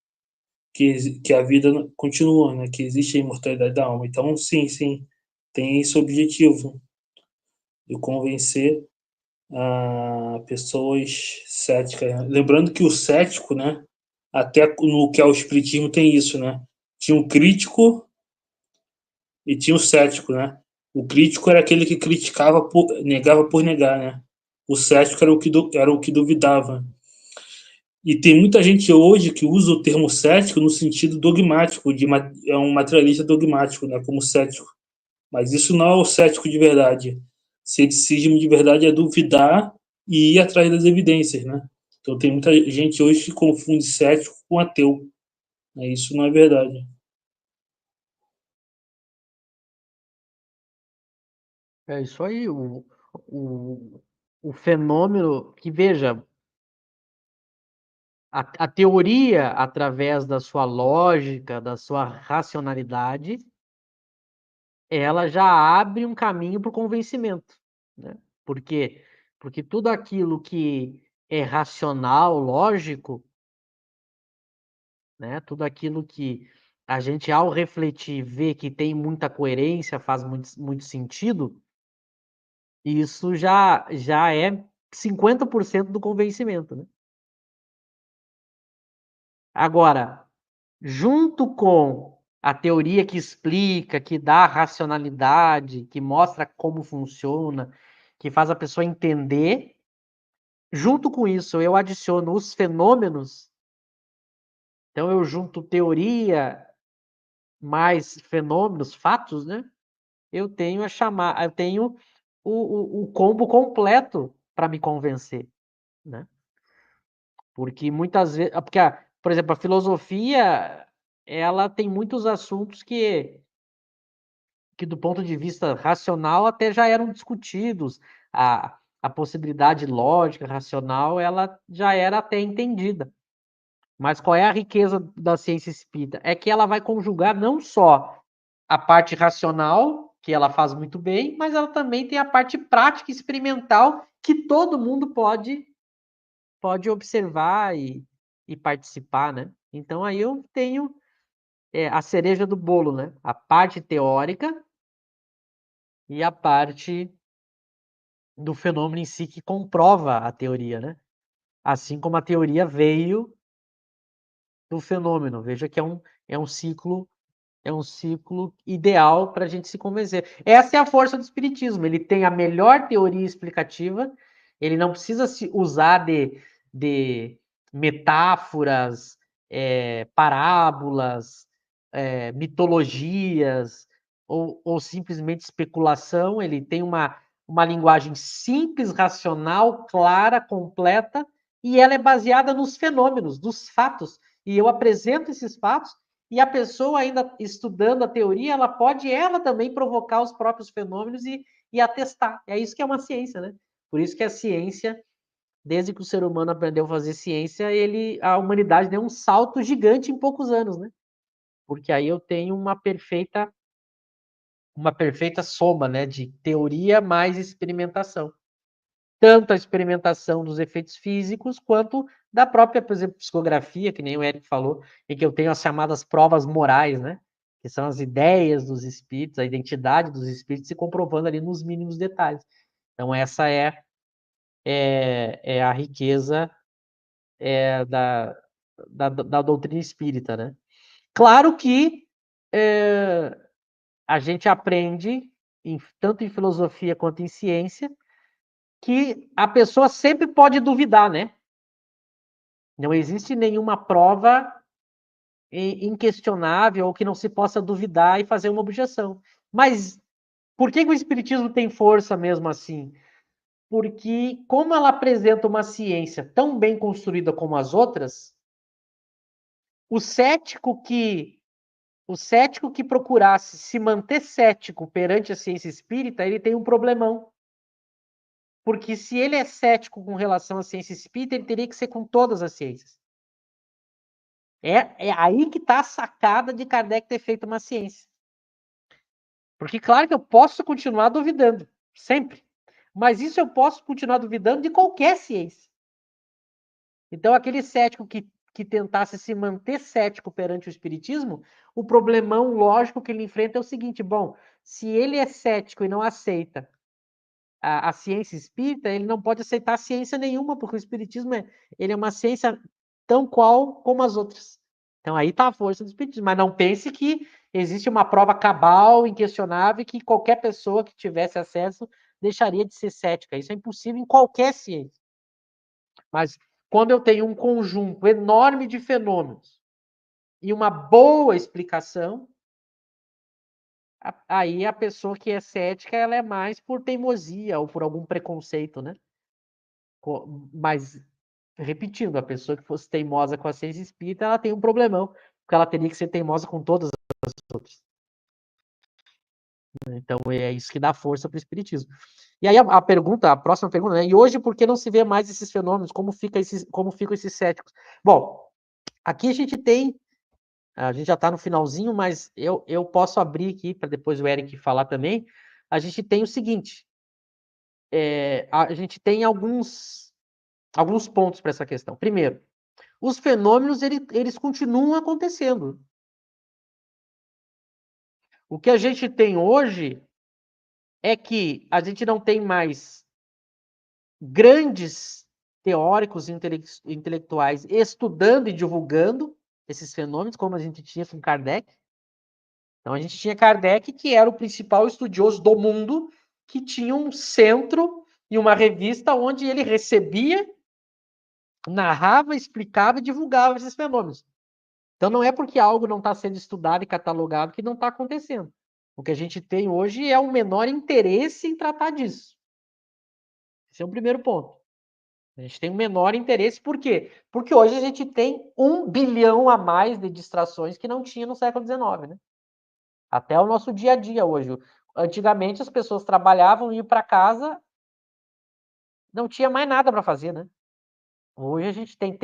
que a vida continua, né, que existe a imortalidade da alma. Então, sim, sim, tem esse objetivo de convencer pessoas céticas, né? Lembrando que o cético, né, até no que é o espiritismo tem isso, né? Tinha um crítico e tinha o cético, né? O crítico era aquele que criticava negava por negar, né? O cético era o que duvidava. E tem muita gente hoje que usa o termo cético no sentido dogmático, é um materialista dogmático, né? Como cético. Mas isso não é o cético de verdade. Ceticismo de verdade é duvidar e ir atrás das evidências, né? Então tem muita gente hoje que confunde cético com ateu. Isso não é verdade. É isso aí, o fenômeno que, veja, a teoria, através da sua lógica, da sua racionalidade, ela já abre um caminho para o convencimento, né? Por quê? Porque tudo aquilo que é racional, lógico, né? Tudo aquilo que a gente, ao refletir, vê que tem muita coerência, faz muito sentido, isso já é 50% do convencimento, né? Agora, junto com a teoria que explica, que dá racionalidade, que mostra como funciona, que faz a pessoa entender, junto com isso eu adiciono os fenômenos, então eu junto teoria mais fenômenos, fatos, né? Eu tenho o combo completo para me convencer, né? Porque muitas vezes, porque, por exemplo, a filosofia, ela tem muitos assuntos que do ponto de vista racional até já eram discutidos. A possibilidade lógica, racional, ela já era até entendida. Mas qual é a riqueza da ciência espírita? É que ela vai conjugar não só a parte racional, que ela faz muito bem, mas ela também tem a parte prática e experimental que todo mundo pode observar e participar, né? Então aí eu tenho a cereja do bolo, né? A parte teórica e a parte do fenômeno em si que comprova a teoria, né? Assim como a teoria veio do fenômeno. Veja que é um ciclo é um ciclo ideal para a gente se convencer. Essa é a força do espiritismo. Ele tem a melhor teoria explicativa. Ele não precisa se usar de metáforas, parábolas, mitologias ou simplesmente especulação. Ele tem uma linguagem simples, racional, clara, completa, e ela é baseada nos fenômenos, dos fatos. E eu apresento esses fatos, e a pessoa, ainda estudando a teoria, ela pode ela também provocar os próprios fenômenos e atestar. É isso que é uma ciência, né? Por isso que a ciência, desde que o ser humano aprendeu a fazer ciência, a humanidade deu um salto gigante em poucos anos, né? Porque aí eu tenho uma perfeita soma, né, de teoria mais experimentação. Tanto a experimentação dos efeitos físicos, quanto da própria, por exemplo, psicografia, que nem o Eric falou, em que eu tenho as chamadas provas morais, né? Que são as ideias dos espíritos, a identidade dos espíritos, se comprovando ali nos mínimos detalhes. Então, essa é a riqueza da, da doutrina espírita, né? Claro que a gente aprende, tanto em filosofia quanto em ciência, que a pessoa sempre pode duvidar, né? Não existe nenhuma prova inquestionável ou que não se possa duvidar e fazer uma objeção. Mas por que o Espiritismo tem força mesmo assim? Porque, como ela apresenta uma ciência tão bem construída como as outras, o cético que procurasse se manter cético perante a ciência espírita, ele tem um problemão. Porque se ele é cético com relação à ciência espírita, ele teria que ser com todas as ciências. É aí que está a sacada de Kardec ter feito uma ciência. Porque, claro que eu posso continuar duvidando, sempre. Mas isso eu posso continuar duvidando de qualquer ciência. Então, aquele cético que tentasse se manter cético perante o espiritismo, o problemão lógico que ele enfrenta é o seguinte: bom, se ele é cético e não aceita a ciência espírita, ele não pode aceitar ciência nenhuma, porque o espiritismo ele é uma ciência tão qual como as outras. Então aí está a força do espiritismo. Mas não pense que existe uma prova cabal, inquestionável, que qualquer pessoa que tivesse acesso deixaria de ser cética. Isso é impossível em qualquer ciência. Mas quando eu tenho um conjunto enorme de fenômenos e uma boa explicação, aí a pessoa que é cética, ela é mais por teimosia ou por algum preconceito, né? Mas, repetindo, a pessoa que fosse teimosa com a ciência espírita, ela tem um problemão, porque ela teria que ser teimosa com todas as outras. Então, é isso que dá força para o espiritismo. E aí a próxima pergunta, né? E hoje, por que não se vê mais esses fenômenos? Como ficam esses céticos? Bom, aqui a gente já está no finalzinho, mas eu posso abrir aqui para depois o Eric falar também. A gente tem o seguinte, a gente tem alguns pontos para essa questão. Primeiro, os fenômenos eles continuam acontecendo. O que a gente tem hoje é que a gente não tem mais grandes teóricos intelectuais estudando e divulgando esses fenômenos, como a gente tinha com Kardec. Então, a gente tinha Kardec, que era o principal estudioso do mundo, que tinha um centro e uma revista onde ele recebia, narrava, explicava e divulgava esses fenômenos. Então, não é porque algo não está sendo estudado e catalogado que não está acontecendo. O que a gente tem hoje é um menor interesse em tratar disso. Esse é o primeiro ponto. A gente tem um menor interesse, por quê? Porque hoje a gente tem 1 bilhão a mais de distrações que não tinha no século XIX, né? Até o nosso dia a dia hoje. Antigamente as pessoas trabalhavam, iam para casa, não tinha mais nada para fazer, né? Hoje a gente tem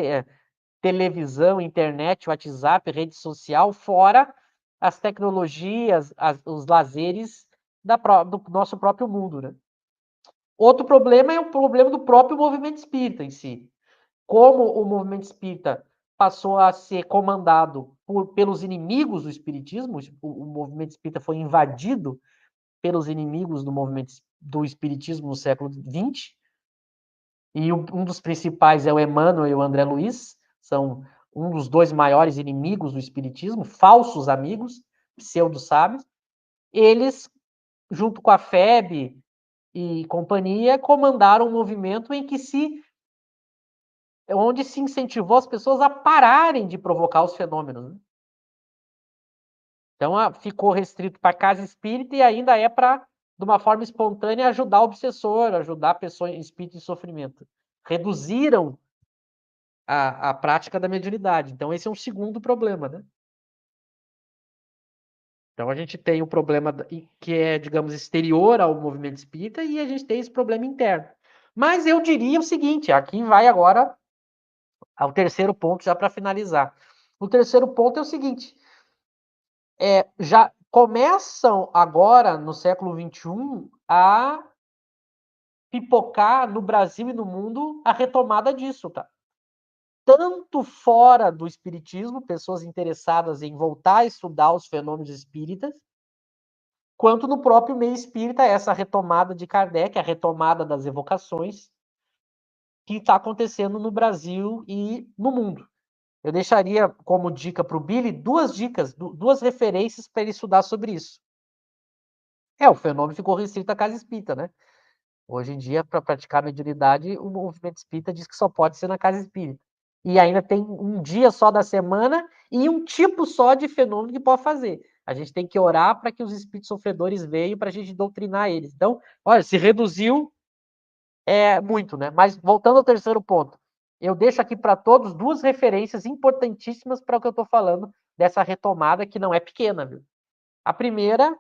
televisão, internet, WhatsApp, rede social, fora as tecnologias, os lazeres do nosso próprio mundo, né? Outro problema é o problema do próprio movimento espírita em si. Como o movimento espírita passou a ser comandado pelos inimigos do espiritismo, o movimento espírita foi invadido pelos inimigos do movimento do espiritismo no século XX, e um dos principais é o Emmanuel e o André Luiz, são um dos 2 maiores inimigos do espiritismo, falsos amigos, pseudo-sábios. Eles, junto com a FEB e companhia, comandaram um movimento onde se incentivou as pessoas a pararem de provocar os fenômenos. Né? Então, ficou restrito para a casa espírita e ainda é para, de uma forma espontânea, ajudar o obsessor, ajudar a pessoa em espírito de sofrimento. Reduziram a prática da mediunidade. Então, esse é um segundo problema, né? Então, a gente tem o problema que é, digamos, exterior ao movimento espírita e a gente tem esse problema interno. Mas eu diria o seguinte, aqui vai agora ao terceiro ponto, já para finalizar. O terceiro ponto é o seguinte, já começam agora, no século XXI, a pipocar no Brasil e no mundo a retomada disso, tá? Tanto fora do espiritismo, pessoas interessadas em voltar a estudar os fenômenos espíritas, quanto no próprio meio espírita, essa retomada de Kardec, a retomada das evocações, que está acontecendo no Brasil e no mundo. Eu deixaria como dica para o Billy 2 dicas, 2 referências para ele estudar sobre isso. O fenômeno ficou restrito à casa espírita, né? Hoje em dia, para praticar a mediunidade, o movimento espírita diz que só pode ser na casa espírita. E ainda tem um dia só da semana e um tipo só de fenômeno que pode fazer. A gente tem que orar para que os espíritos sofredores venham para a gente doutrinar eles. Então, olha, se reduziu muito, né? Mas voltando ao terceiro ponto, eu deixo aqui para todos 2 referências importantíssimas para o que eu estou falando dessa retomada que não é pequena, viu? A primeira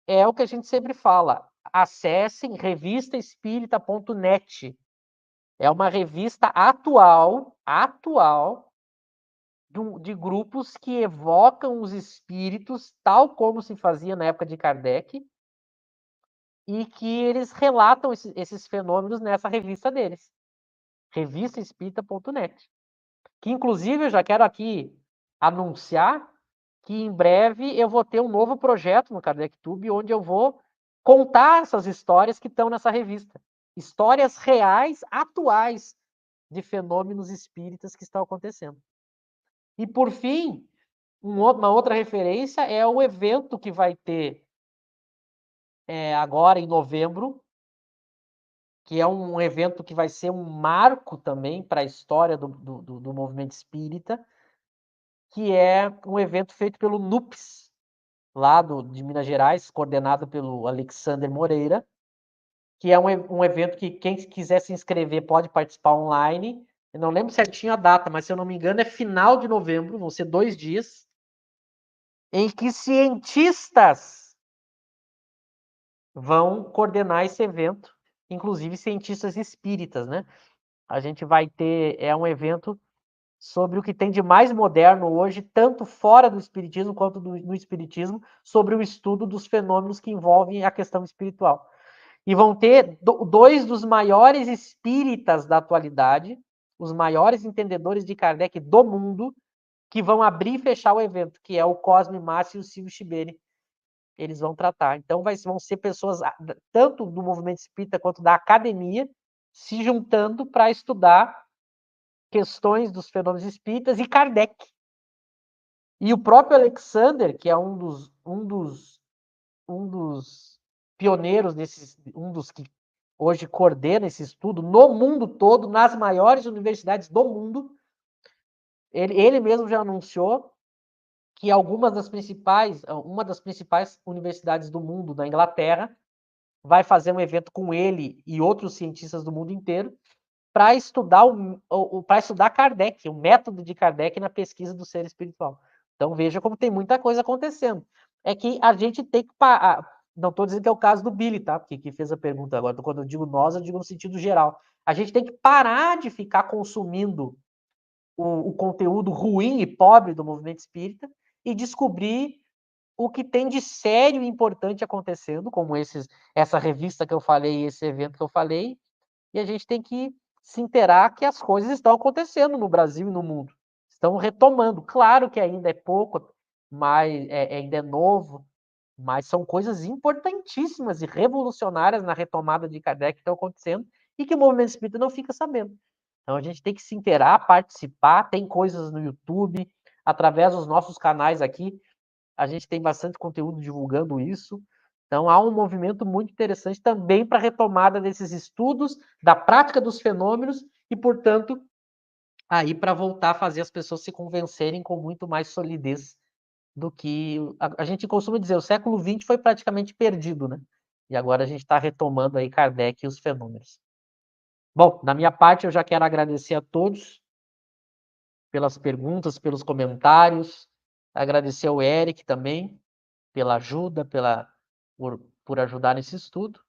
é o que a gente sempre fala. Acessem revistaespírita.net. É uma revista atual de grupos que evocam os espíritos, tal como se fazia na época de Kardec, e que eles relatam esses fenômenos nessa revista deles. Revistaespírita.net. Que, inclusive, eu já quero aqui anunciar que em breve eu vou ter um novo projeto no KardecTube, onde eu vou contar essas histórias que estão nessa revista. Histórias reais, atuais, de fenômenos espíritas que estão acontecendo. E, por fim, uma outra referência é o evento que vai ter agora em novembro, que é um evento que vai ser um marco também para a história do movimento espírita, que é um evento feito pelo NUPES, lá de Minas Gerais, coordenado pelo Alexander Moreira, que é um evento que quem quiser se inscrever pode participar online. Eu não lembro certinho a data, mas se eu não me engano é final de novembro, vão ser 2 dias, em que cientistas vão coordenar esse evento, inclusive cientistas espíritas, né? A gente vai ter, é um evento sobre o que tem de mais moderno hoje, tanto fora do espiritismo quanto no espiritismo, sobre o estudo dos fenômenos que envolvem a questão espiritual. E vão ter dois dos maiores espíritas da atualidade, os maiores entendedores de Kardec do mundo, que vão abrir e fechar o evento, que é o Cosme Massa e o Silvio Schiberi. Eles vão tratar. Então, vão ser pessoas, tanto do movimento espírita quanto da academia, se juntando para estudar questões dos fenômenos espíritas e Kardec. E o próprio Alexander, que é um dos pioneiros desses, um dos que hoje coordena esse estudo no mundo todo, nas maiores universidades do mundo, ele mesmo já anunciou que uma das principais universidades do mundo, na Inglaterra, vai fazer um evento com ele e outros cientistas do mundo inteiro para estudar para estudar Kardec, o método de Kardec na pesquisa do ser espiritual. Então veja como tem muita coisa acontecendo. É que a gente tem que parar. Não estou dizendo que é o caso do Billy, tá? Porque que fez a pergunta agora. Quando eu digo nós, eu digo no sentido geral. A gente tem que parar de ficar consumindo o conteúdo ruim e pobre do movimento espírita e descobrir o que tem de sério e importante acontecendo, como essa revista que eu falei, esse evento que eu falei, e a gente tem que se inteirar que as coisas estão acontecendo no Brasil e no mundo. Estão retomando. Claro que ainda é pouco, mas ainda é novo, mas são coisas importantíssimas e revolucionárias na retomada de Kardec que estão acontecendo e que o movimento espírita não fica sabendo. Então a gente tem que se inteirar, participar, tem coisas no YouTube, através dos nossos canais aqui, a gente tem bastante conteúdo divulgando isso. Então, há um movimento muito interessante também para a retomada desses estudos, da prática dos fenômenos e, portanto, aí para voltar a fazer as pessoas se convencerem com muito mais solidez do que a gente costuma dizer. O século XX foi praticamente perdido, né? E agora a gente está retomando aí Kardec e os fenômenos. Bom, da minha parte, eu já quero agradecer a todos pelas perguntas, pelos comentários, agradecer ao Eric também pela ajuda, por ajudar nesse estudo.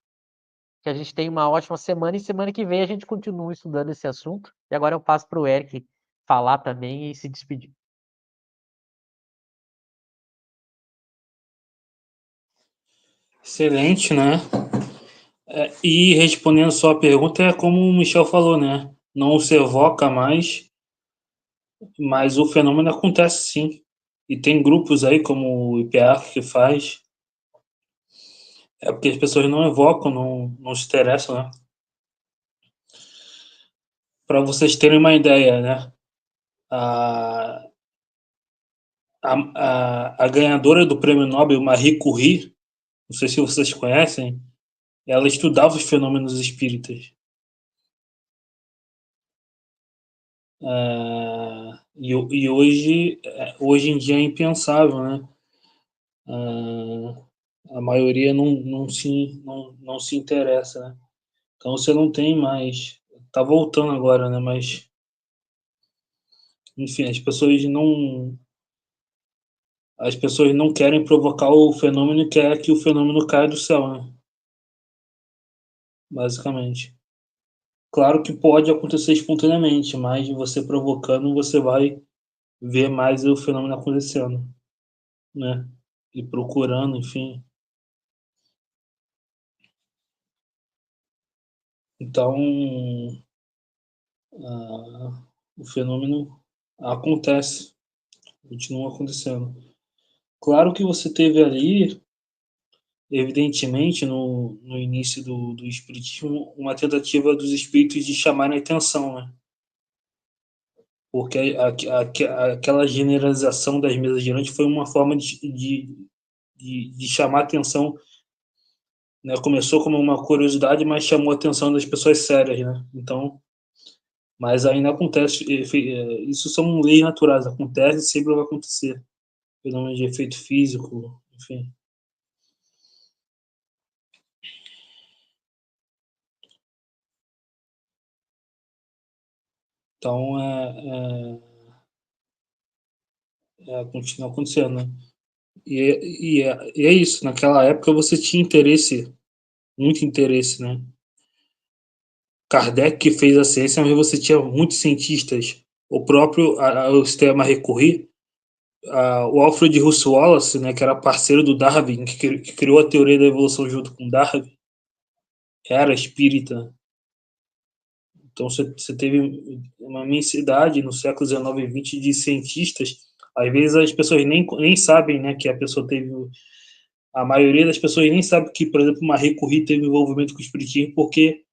Que a gente tenha uma ótima semana e semana que vem a gente continua estudando esse assunto. E agora eu passo para o Eric falar também e se despedir. Excelente, né? E respondendo a sua pergunta, é como o Michel falou, né? Não se evoca mais, mas o fenômeno acontece sim. E tem grupos aí, como o IPEAC, que faz. É porque as pessoas não evocam, não se interessam, né? Para vocês terem uma ideia, né? A, a ganhadora do prêmio Nobel, Marie Curie, não sei se vocês conhecem, ela estudava os fenômenos espíritas. E hoje em dia é impensável, né? A maioria não se interessa, né? Então você não tem mais. Tá voltando agora, né? Mas, enfim, as pessoas não querem provocar o fenômeno e querem que o fenômeno caia do céu, né? Basicamente. Claro que pode acontecer espontaneamente, mas você provocando, você vai ver mais o fenômeno acontecendo, né? E procurando, enfim. Então, o fenômeno acontece, continua acontecendo. Claro que você teve ali, evidentemente, no início do espiritismo, uma tentativa dos espíritos de chamarem a atenção, né? Porque aquela generalização das mesas girantes foi uma forma de chamar a atenção, né? Começou como uma curiosidade, mas chamou a atenção das pessoas sérias, né? Então, mas ainda acontece, isso são leis naturais, acontece e sempre vai acontecer. Fenômeno de efeito físico, enfim. Então, continua acontecendo, né? E é isso, naquela época você tinha interesse, muito interesse, né? Kardec que fez a ciência, mas você tinha muitos cientistas. O próprio o sistema recorrer, o Alfred Russel Wallace, né, que era parceiro do Darwin, que criou a teoria da evolução junto com Darwin, era espírita. Então você teve uma imensidade no século XIX e XX de cientistas. Às vezes as pessoas nem sabem, né, que a pessoa teve. A maioria das pessoas nem sabe que, por exemplo, Marie Curie teve envolvimento com o espiritismo porque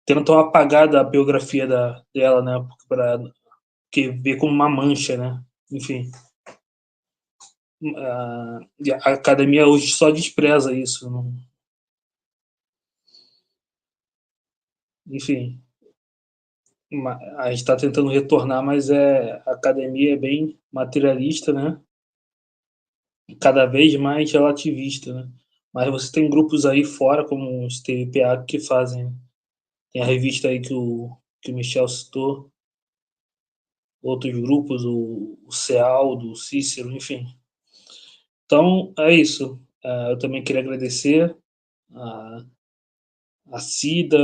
tentam apagar da biografia dela, né, porque vê como uma mancha, né? Enfim, a academia hoje só despreza isso. Não? Enfim, a gente está tentando retornar, mas a academia é bem materialista, né? Cada vez mais relativista, né? Mas você tem grupos aí fora, como os TVPA, que fazem. Né? Tem a revista aí que o Michel citou, outros grupos, o CEAL, do Cícero, enfim. Então, é isso. Eu também queria agradecer a, a Cida,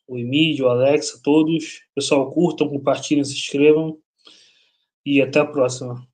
o Emílio, o Alex, a todos. Pessoal, curtam, compartilhem, se inscrevam e até a próxima.